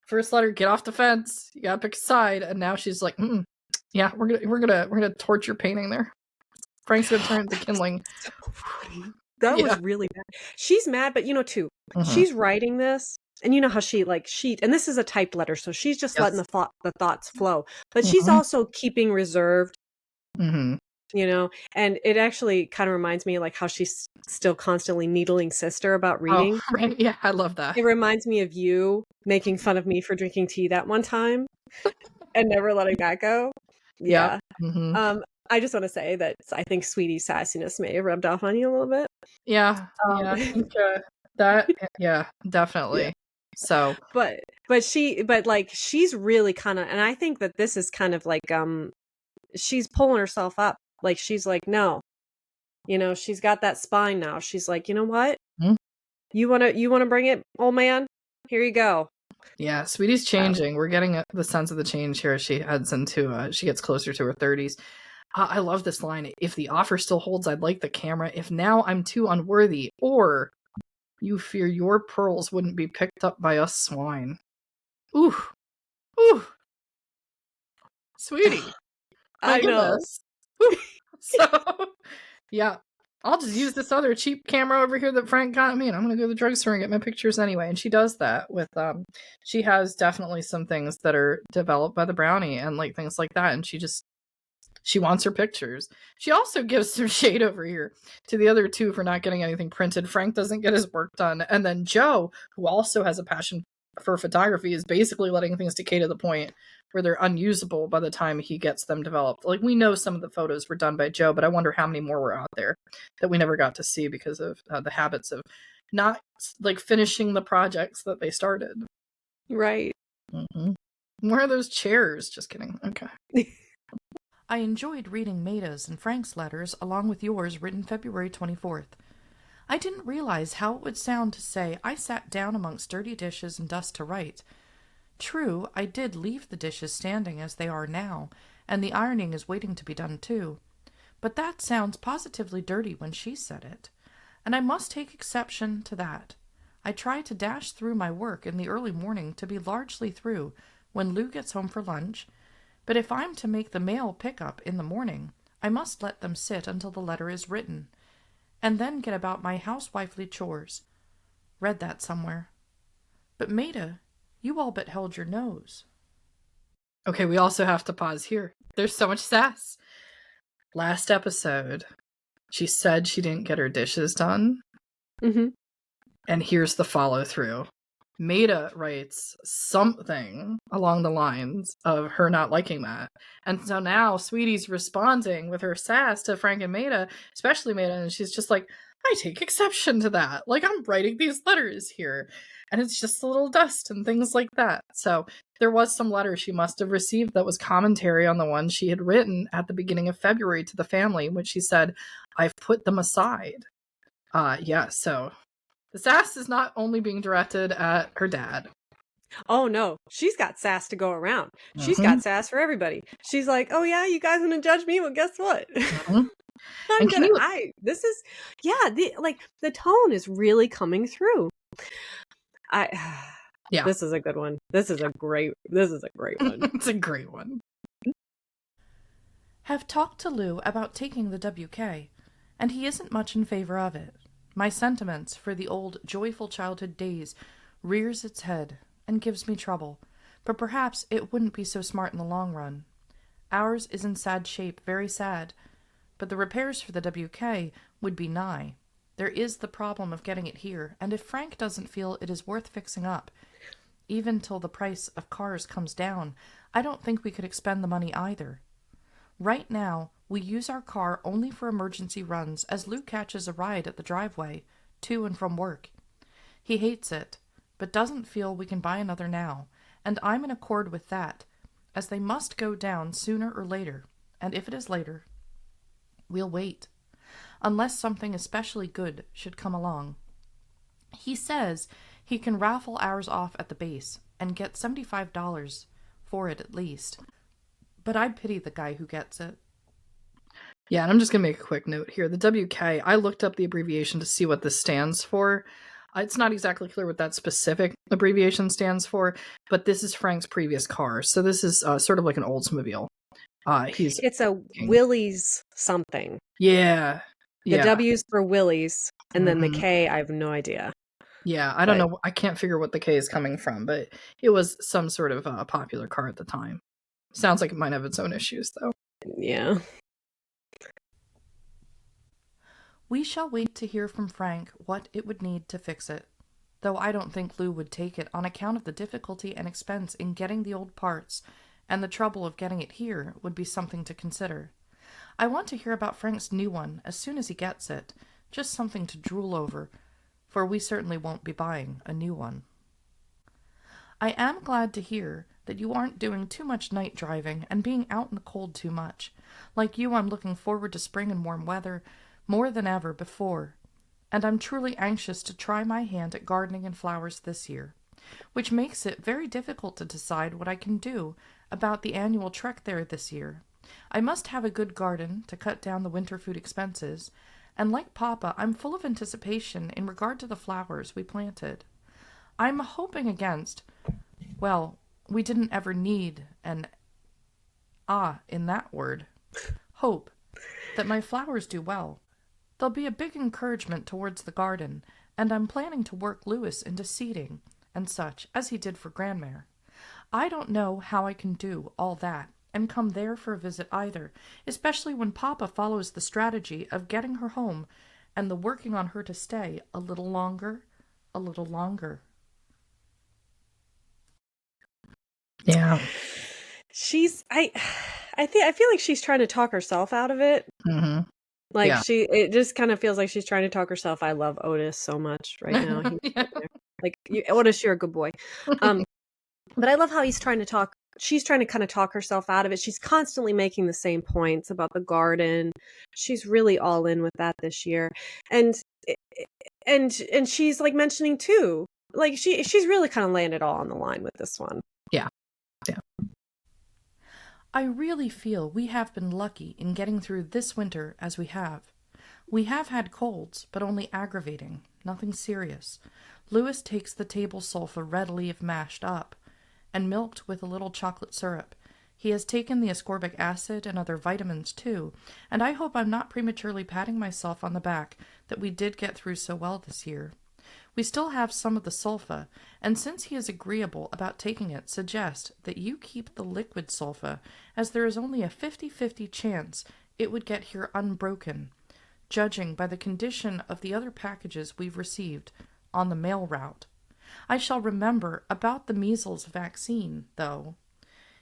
First letter, get off the fence. You gotta pick a side. And now she's like, yeah, we're gonna torch your painting there. Frank's gonna turn it to kindling. That was really bad. She's mad, but too. She's writing this, and you know how she and this is a typed letter, so she's just letting the thoughts flow. But she's also keeping reserved. And it actually kind of reminds me like how she's still constantly needling sister about reading. Oh, right. Yeah, I love that. It reminds me of you making fun of me for drinking tea that one time and never letting that go. Yeah. I just want to say that I think Sweetie's sassiness may have rubbed off on you a little bit. Yeah. I think that. Yeah, definitely. Yeah. So, but she's really kind of, and I think that this is kind of like she's pulling herself up. Like she's like, no, she's got that spine now. She's like, you know what? You wanna bring it, old man? Here you go. Yeah, Sweetie's changing. We're getting the sense of the change here as she heads into she gets closer to her 30s. I love this line. If the offer still holds, I'd like the camera. If now I'm too unworthy, or you fear your pearls wouldn't be picked up by us swine. Ooh. Sweetie. I know. So, yeah. I'll just use this other cheap camera over here that Frank got me, and I'm going to go to the drugstore and get my pictures anyway. And she does that with, she has definitely some things that are developed by the brownie and like things like that. And she wants her pictures. She also gives some shade over here to the other two for not getting anything printed. Frank doesn't get his work done. And then Joe, who also has a passion for photography, is basically letting things decay to the point where they're unusable by the time he gets them developed. Like, we know some of the photos were done by Joe, but I wonder how many more were out there that we never got to see because of the habits of not like finishing the projects that they started. Right. Where are those chairs? Just kidding. Okay. I enjoyed reading Maida's and Frank's letters along with yours written February 24th. I didn't realize how it would sound to say I sat down amongst dirty dishes and dust to write. True, I did leave the dishes standing as they are now, and the ironing is waiting to be done too. But that sounds positively dirty when she said it, and I must take exception to that. I try to dash through my work in the early morning to be largely through when Lou gets home for lunch, but if I'm to make the mail pickup in the morning, I must let them sit until the letter is written, and then get about my housewifely chores. Read that somewhere. But Maida, you all but held your nose. Okay, we also have to pause here. There's so much sass. Last episode, she said she didn't get her dishes done. And here's the follow through. Maida writes something along the lines of her not liking that. And so now Sweetie's responding with her sass to Frank and Maida, especially Maida, and she's just like, I take exception to that. Like, I'm writing these letters here. And it's just a little dust and things like that. So there was some letter she must have received that was commentary on the one she had written at the beginning of February to the family, when she said, I've put them aside. So the sass is not only being directed at her dad. Oh, no. She's got sass to go around. She's got sass for everybody. She's like, oh, yeah, you guys want to judge me? Well, guess what? The tone is really coming through. This is a good one. This is a great one. It's a great one. Have talked to Lou about taking the WK, and he isn't much in favor of it. My sentiments for the old joyful childhood days rears its head and gives me trouble, but perhaps it wouldn't be so smart in the long run. Ours is in sad shape, very sad, but the repairs for the WK would be nigh. There is the problem of getting it here, and if Frank doesn't feel it is worth fixing up, even till the price of cars comes down, I don't think we could expend the money either. Right now, we use our car only for emergency runs as Lou catches a ride at the driveway, to and from work. He hates it, but doesn't feel we can buy another now, and I'm in accord with that, as they must go down sooner or later, and if it is later, we'll wait, unless something especially good should come along. He says he can raffle ours off at the base and get $75 for it at least, but I pity the guy who gets it. Yeah, and I'm just going to make a quick note here. The WK, I looked up the abbreviation to see what this stands for. It's not exactly clear what that specific abbreviation stands for, but this is Frank's previous car. So this is sort of like an Oldsmobile. It's a Willys something. Yeah. The W's for Willys, and then the K, I have no idea. Yeah, I don't know. I can't figure what the K is coming from, but it was some sort of popular car at the time. Sounds like it might have its own issues, though. Yeah. We shall wait to hear from Frank what it would need to fix it, though I don't think Lou would take it on account of the difficulty and expense in getting the old parts, and the trouble of getting it here would be something to consider. I want to hear about Frank's new one as soon as he gets it, just something to drool over, for we certainly won't be buying a new one. I am glad to hear that you aren't doing too much night driving and being out in the cold too much. Like you, I'm looking forward to spring and warm weather more than ever before, and I'm truly anxious to try my hand at gardening and flowers this year, which makes it very difficult to decide what I can do about the annual trek there this year. I must have a good garden to cut down the winter food expenses, and like Papa, I'm full of anticipation in regard to the flowers we planted. I'm hoping against, well, we didn't ever need an in that word, hope, that my flowers do well. They'll be a big encouragement towards the garden, and I'm planning to work Louis into seeding and such, as he did for Grandmere. I don't know how I can do all that and come there for a visit either, especially when Papa follows the strategy of getting her home and the working on her to stay a little longer, a little longer. Yeah. I feel like she's trying to talk herself out of it. Mm-hmm. Like it just kind of feels like she's trying to talk herself. I love Otis so much right now. Yeah. Like Otis, you're a good boy. But I love how she's trying to kind of talk herself out of it. She's constantly making the same points about the garden. She's really all in with that this year. And she's like mentioning too, like she's really kind of laying it all on the line with this one. Yeah. I really feel we have been lucky in getting through this winter as we have. We have had colds, but only aggravating, nothing serious. Louis takes the table sulfa readily if mashed up, and milked with a little chocolate syrup. He has taken the ascorbic acid and other vitamins too, and I hope I'm not prematurely patting myself on the back that we did get through so well this year. We still have some of the sulfa, and since he is agreeable about taking it, suggest that you keep the liquid sulfa, as there is only a 50-50 chance it would get here unbroken, judging by the condition of the other packages we've received on the mail route. I shall remember about the measles vaccine, though.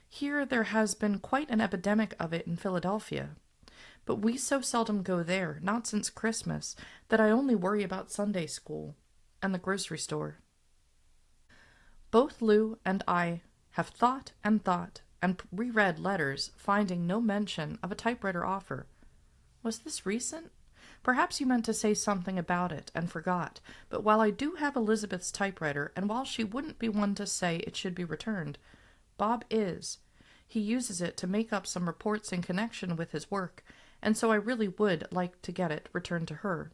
Here there has been quite an epidemic of it in Philadelphia, but we so seldom go there, not since Christmas, that I only worry about Sunday school and the grocery store. Both Lou and I have thought and reread letters, finding no mention of a typewriter offer. Was this recent? Perhaps you meant to say something about it and forgot, but while I do have Elizabeth's typewriter, and while she wouldn't be one to say it should be returned, Bob is. He uses it to make up some reports in connection with his work, and so I really would like to get it returned to her.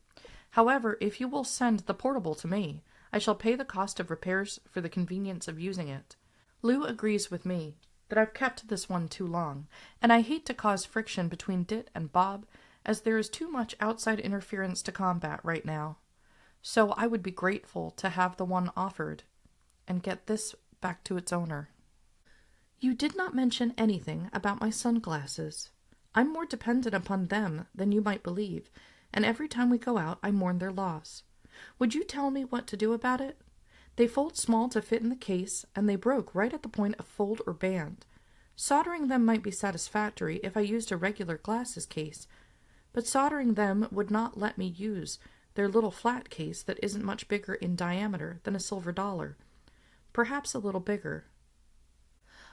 However, if you will send the portable to me, I shall pay the cost of repairs for the convenience of using it. Lou agrees with me that I've kept this one too long, and I hate to cause friction between Dit and Bob, as there is too much outside interference to combat right now. So I would be grateful to have the one offered, and get this back to its owner. You did not mention anything about my sunglasses. I'm more dependent upon them than you might believe, and every time we go out I mourn their loss. Would you tell me what to do about it? They fold small to fit in the case, and they broke right at the point of fold or band. Soldering them might be satisfactory if I used a regular glasses case, but soldering them would not let me use their little flat case that isn't much bigger in diameter than a silver dollar, perhaps a little bigger.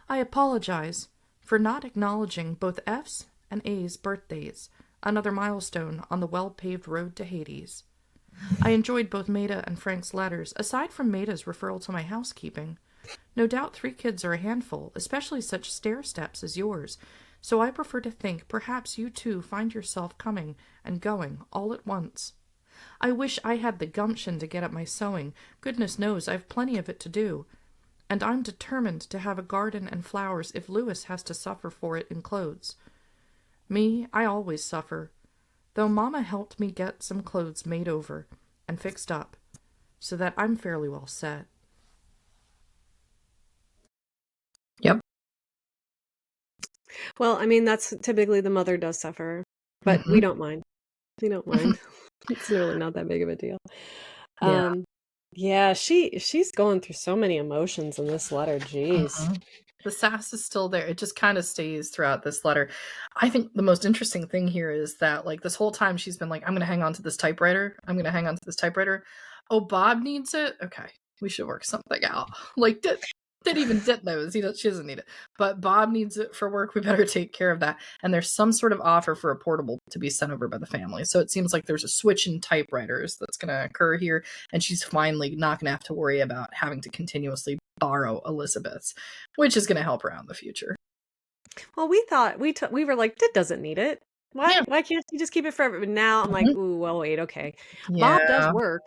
I apologize for not acknowledging both F's and A's birthdays, another milestone on the well-paved road to Hades. I enjoyed both Maida and Frank's letters, aside from Maida's referral to my housekeeping. No doubt 3 kids are a handful, especially such stair-steps as yours, so I prefer to think perhaps you too find yourself coming and going all at once. I wish I had the gumption to get at my sewing. Goodness knows I've plenty of it to do. And I'm determined to have a garden and flowers if Louis has to suffer for it in clothes. Me, I always suffer, though Mama helped me get some clothes made over and fixed up, so that I'm fairly well set. Yep. Well, I mean, that's typically the mother does suffer, but we don't mind. We don't mind. It's really not that big of a deal. Yeah. Yeah, she's going through so many emotions in this letter. Jeez. The sass is still there. It just kind of stays throughout this letter. I think the most interesting thing here is that, like, this whole time she's been like, I'm going to hang on to this typewriter. I'm going to hang on to this typewriter. Oh, Bob needs it? Okay, we should work something out. Like, Dit knows. She doesn't need it. But Bob needs it for work. We better take care of that. And there's some sort of offer for a portable to be sent over by the family. So it seems like there's a switch in typewriters that's going to occur here. And she's finally not going to have to worry about having to continuously borrow Elizabeth's, which is going to help her out in the future. Well, we thought we were like, Dit doesn't need it. Why can't you just keep it forever? But now I'm like, ooh, well, wait, okay. Yeah. Bob does work.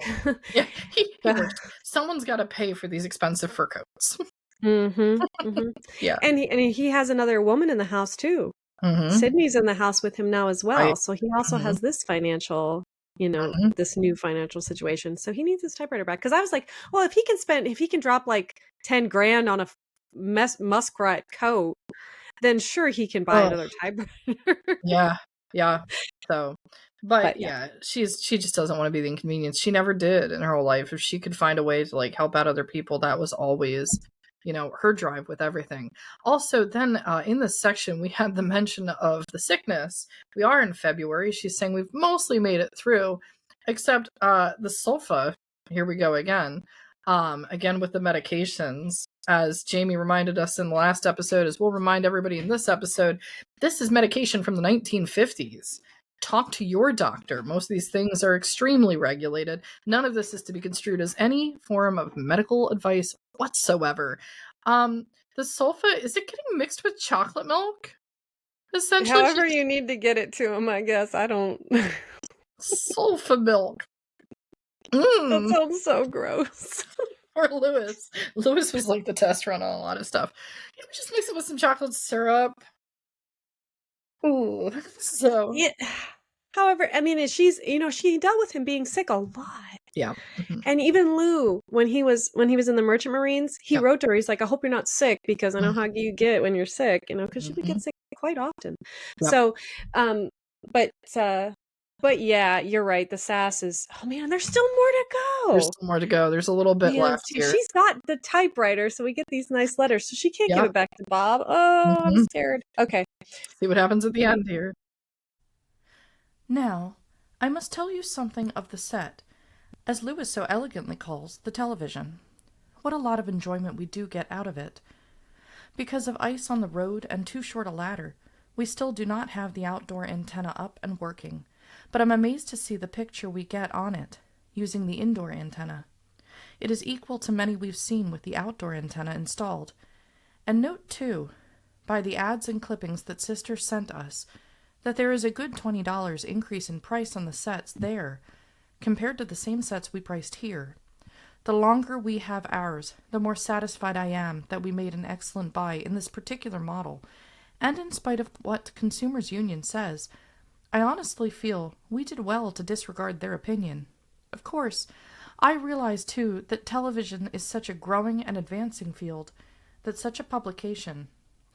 Yeah, he works. Someone's got to pay for these expensive fur coats. Yeah, and he has another woman in the house too. Sydney's in the house with him now as well, so he also has this financial, this new financial situation. So he needs his typewriter back. Because I was like, well, if he can drop like 10 grand on a muskrat coat, then sure he can buy another typewriter. Yeah. So, but yeah, she just doesn't want to be the inconvenience. She never did in her whole life. If she could find a way to like help out other people, that was always, her drive with everything. Also, then in this section, we had the mention of the sickness. We are in February. She's saying we've mostly made it through, except the sulfa. Here we go again. Again with the medications. As Jamie reminded us in the last episode, as we'll remind everybody in this episode, this is medication from the 1950s. Talk to your doctor. Most of these things are extremely regulated. None of this is to be construed as any form of medical advice whatsoever. The sulfa, is it getting mixed with chocolate milk? Essentially, however you need to get it to him, I guess. I don't. Sulfa milk. That sounds so gross. Or Louis. Louis was like the test run on a lot of stuff. Just mix it with some chocolate syrup. Ooh, so yeah. However, I mean, she dealt with him being sick a lot. Yeah. And even Lou, when he was in the Merchant Marines, he wrote to her. He's like, I hope you're not sick because I know how you get when you're sick, because she would get sick quite often. Yep. So, but yeah, you're right. The sass is, oh man, there's still more to go. There's still more to go. There's a little bit left here. She's got the typewriter, so we get these nice letters. So she can't give it back to Bob. Oh, I'm scared. Okay. See what happens at the end here. Now, I must tell you something of the set, as Louis so elegantly calls the television. What a lot of enjoyment we do get out of it. Because of ice on the road and too short a ladder, we still do not have the outdoor antenna up and working, but I'm amazed to see the picture we get on it, using the indoor antenna. It is equal to many we've seen with the outdoor antenna installed. And note, too, by the ads and clippings that Sister sent us, that there is a good $20 increase in price on the sets there, compared to the same sets we priced here. The longer we have ours, the more satisfied I am that we made an excellent buy in this particular model, and in spite of what Consumers Union says, I honestly feel we did well to disregard their opinion. Of course, I realize, too, that television is such a growing and advancing field that such a publication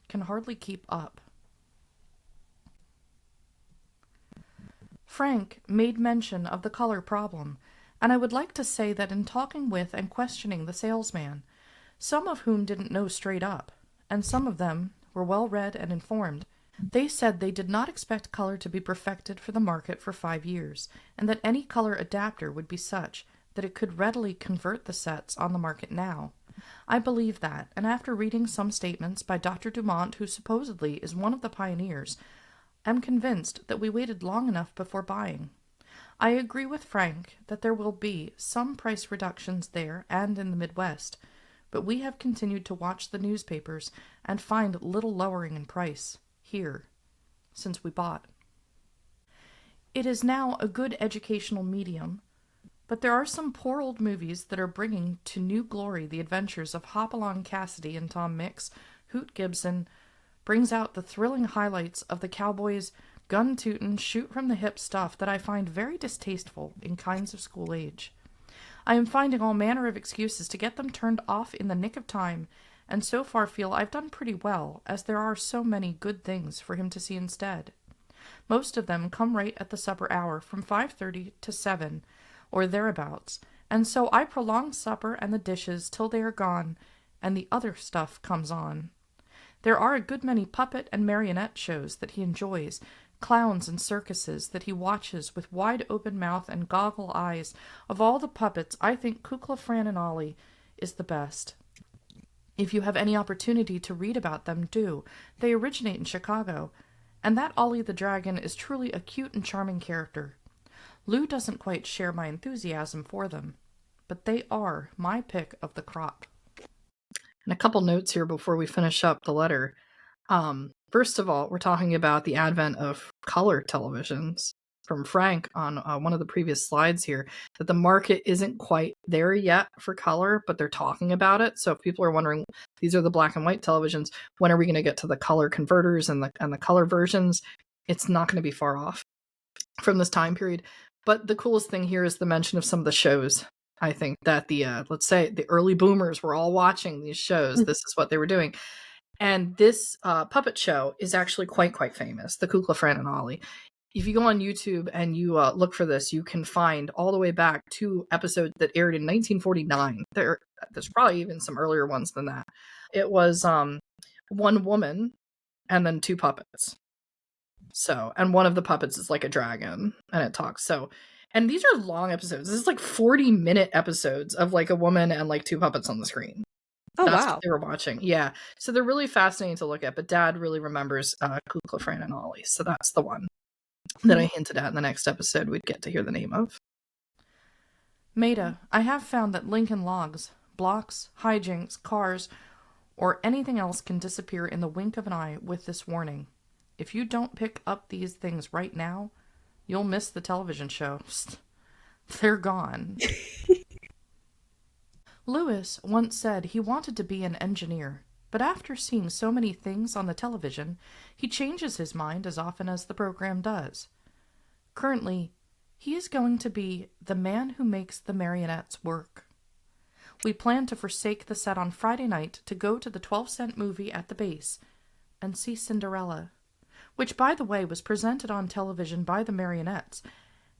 can hardly keep up. Frank made mention of the color problem, and I would like to say that in talking with and questioning the salesman, some of whom didn't know straight up, and some of them were well read and informed, they said they did not expect color to be perfected for the market for 5 years, and that any color adapter would be such that it could readily convert the sets on the market now. I believe that, and after reading some statements by Dr. Dumont, who supposedly is one of the pioneers, am convinced that we waited long enough before buying. I agree with Frank that there will be some price reductions there and in the Midwest, but we have continued to watch the newspapers and find little lowering in price here since we bought. It is now a good educational medium, but there are some poor old movies that are bringing to new glory the adventures of Hopalong Cassidy and Tom Mix. Hoot Gibson brings out the thrilling highlights of the cowboys' gun-tootin', shoot-from-the-hip stuff that I find very distasteful in kinds of school age. I am finding all manner of excuses to get them turned off in the nick of time, and so far feel I've done pretty well, as there are so many good things for him to see instead. Most of them come right at the supper hour, from 5:30 to 7, or thereabouts, and so I prolong supper and the dishes till they are gone, and the other stuff comes on. There are a good many puppet and marionette shows that he enjoys, clowns and circuses that he watches with wide open mouth and goggle eyes. Of all the puppets, I think Kukla, Fran, and Ollie is the best. If you have any opportunity to read about them, do. They originate in Chicago, and that Ollie the Dragon is truly a cute and charming character. Lou doesn't quite share my enthusiasm for them, but they are my pick of the crop. And a couple notes here before we finish up the letter. First of all, we're talking about the advent of color televisions from Frank on one of the previous slides here, that the market isn't quite there yet for color, but they're talking about it. So if people are wondering, these are the black and white televisions, when are we going to get to the color converters and the color versions? It's not going to be far off from this time period. But the coolest thing here is the mention of some of the shows. I think that let's say the early boomers were all watching these shows. This is what they were doing. And this puppet show is actually quite famous, the Kukla, Fran, and Ollie. If you go on YouTube and you look for this, you can find all the way back to episodes that aired in 1949. There's probably even some earlier ones than that. It was one woman and then two puppets. So, and one of the puppets is like a dragon and it talks. So, and these are long episodes. This is like 40-minute episodes of like a woman and like two puppets on the screen. Oh, That's wow. what they were watching. Yeah. So they're really fascinating to look at, but Dad really remembers Kukla, Fran, and Ollie. So that's the one that I hinted at in the next episode we'd get to hear the name of. Maida, I have found that Lincoln logs, blocks, hijinks, cars, or anything else can disappear in the wink of an eye with this warning. If you don't pick up these things right now, you'll miss the television show. They're gone. Lewis once said he wanted to be an engineer, but after seeing so many things on the television, he changes his mind as often as the program does. Currently, he is going to be the man who makes the Marionettes work. We plan to forsake the set on Friday night to go to the 12-cent movie at the base and see Cinderella, which, by the way, was presented on television by the Marionettes,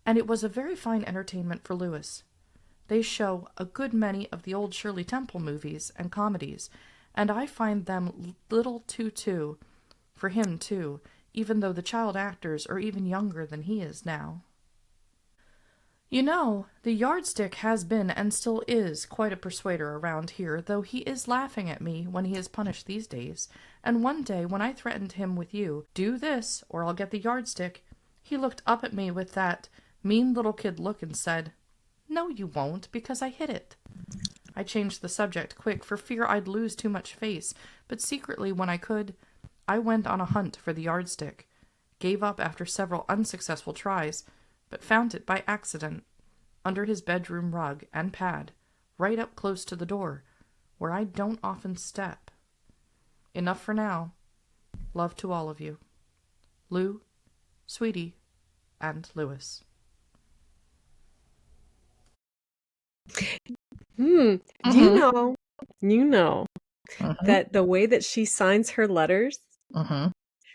and it was a very fine entertainment for Lewis. They show a good many of the old Shirley Temple movies and comedies, and I find them little too for him, too, even though the child actors are even younger than he is now. You know, the yardstick has been and still is quite a persuader around here, though he is laughing at me when he is punished these days, and one day when I threatened him with you, do this or I'll get the yardstick, he looked up at me with that mean little kid look and said, "No, you won't, because I hit it." I changed the subject quick for fear I'd lose too much face, but secretly when I could, I went on a hunt for the yardstick, gave up after several unsuccessful tries, but found it by accident, under his bedroom rug and pad, right up close to the door, where I don't often step. Enough for now. Love to all of you. Lou, Sweetie, and Lewis. You know that the way that she signs her letters,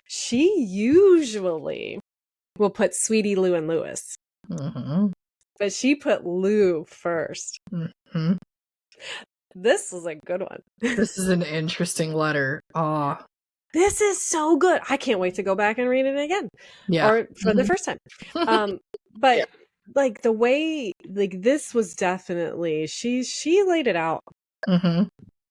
she usually will put Sweetie, Lou, and Lewis. But she put Lou first. This was a good one. This is an interesting letter. This is so good. I can't wait to go back and read it again. Yeah. Or for the first time. But yeah. Like the way, like this was definitely, she laid it out.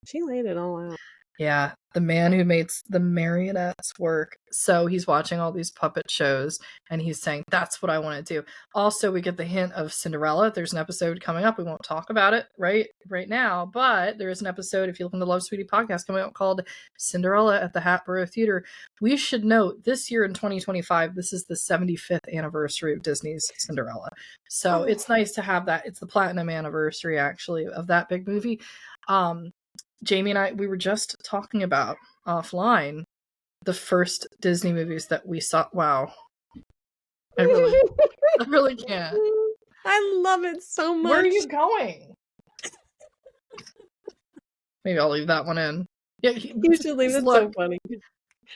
She laid it all out. Yeah, the man who makes the Marionettes work. So he's watching all these puppet shows and he's saying, that's what I want to do. Also, we get the hint of Cinderella. There's an episode coming up. We won't talk about it right now, but there is an episode, if you look in the Love Sweetie podcast, coming up called Cinderella at the Hatboro Theater. We should note this year in 2025, this is the 75th anniversary of Disney's Cinderella. So it's nice to have that. It's the platinum anniversary, actually, of that big movie. Jamie and I, we were just talking about offline the first Disney movies that we saw. Wow. I really can't. I love it so much. Where are you going? Maybe I'll leave that one in. Yeah, you should leave it. So funny.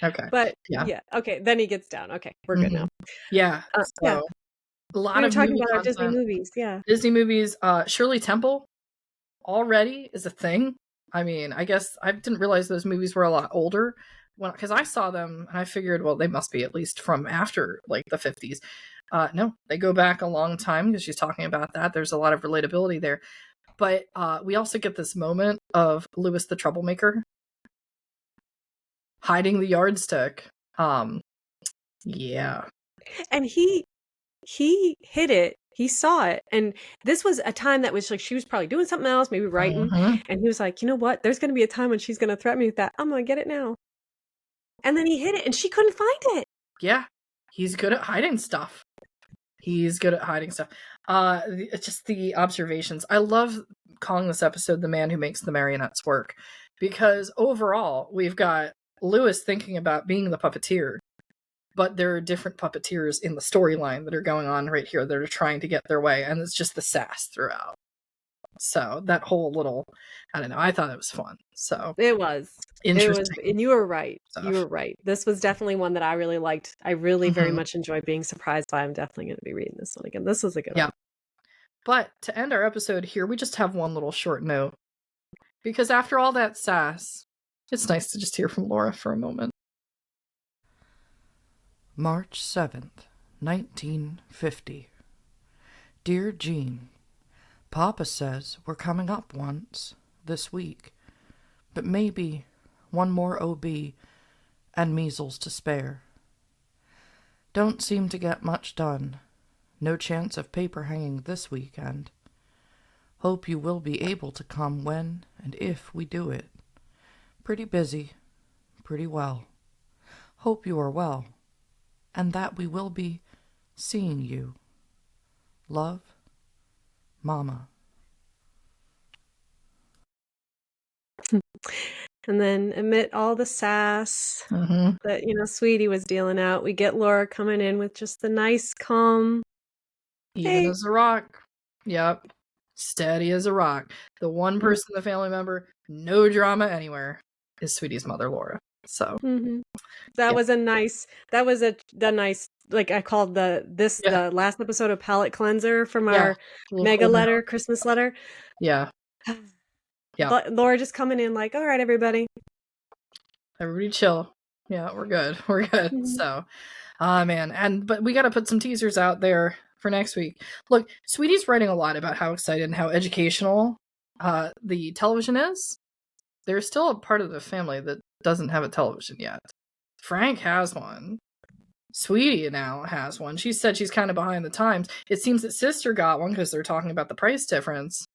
Okay. But yeah. Okay. Then he gets down. Okay. We're good now. Yeah. So a lot of talking about our Disney movies. Yeah. Disney movies. Shirley Temple already is a thing. I mean, I guess I didn't realize those movies were a lot older because I saw them and I figured, well, they must be at least from after like the 50s. No, they go back a long time because she's talking about that. There's a lot of relatability there. But we also get this moment of Louis the Troublemaker hiding the yardstick. Yeah. And he hid it. He saw it. And this was a time that was like, she was probably doing something else, maybe writing. And he was like, you know what? There's going to be a time when she's going to threaten me with that. I'm going to get it now. And then he hid it and she couldn't find it. Yeah. He's good at hiding stuff. Just the observations. I love calling this episode The Man Who Makes the Marionettes Work, because overall we've got Louis thinking about being the puppeteer, but there are different puppeteers in the storyline that are going on right here that are trying to get their way, and it's just the sass throughout. So that whole little, I don't know, I thought it was fun. So it was interesting. And you were right. Stuff. You were right. This was definitely one that I really liked. I really very much enjoyed being surprised by. I'm definitely going to be reading this one again. This was a good one. But to end our episode here, we just have one little short note, because after all that sass, it's nice to just hear from Laura for a moment. March 7th, 1950. Dear Jean, Papa says we're coming up once this week, but maybe one more OB and measles to spare. Don't seem to get much done. No chance of paper hanging this weekend. Hope you will be able to come when and if we do it. Pretty busy, pretty well. Hope you are well, and that we will be seeing you. Love, Mama. And then amid all the sass that, Sweetie was dealing out, we get Laura coming in with just the nice, calm. Even as a rock. Yep. Steady as a rock. The one person in the family member, no drama anywhere, is Sweetie's mother, Laura. So that was a nice, like I called the last episode of Palette Cleanser from our mega letter, Christmas letter. Yeah. Yeah. Laura just coming in like, all right, everybody chill. Yeah, we're good. We're good. So, man. But we got to put some teasers out there for next week. Look, Sweetie's writing a lot about how excited and how educational the television is. There's still a part of the family that doesn't have a television yet. Frank has one. Sweetie now has one. She said she's kind of behind the times. It seems that Sister got one because they're talking about the price difference.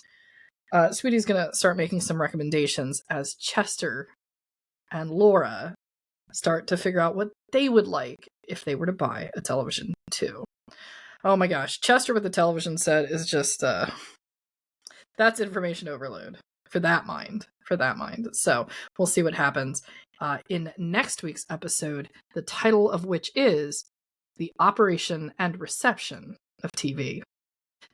Sweetie's going to start making some recommendations as Chester and Laura start to figure out what they would like if they were to buy a television too. Oh my gosh, Chester with the television set is just that's information overload for that mind. So we'll see what happens in next week's episode, the title of which is The Operation and Reception of TV.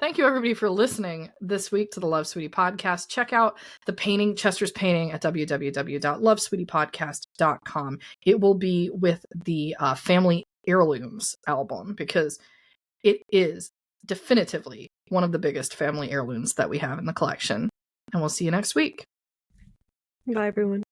Thank you, everybody, for listening this week to the Love Sweetie podcast. Check out the painting, Chester's painting, at www.lovesweetiepodcast.com. It will be with the Family Heirlooms album, because it is definitively one of the biggest family heirlooms that we have in the collection. And we'll see you next week. Bye, everyone.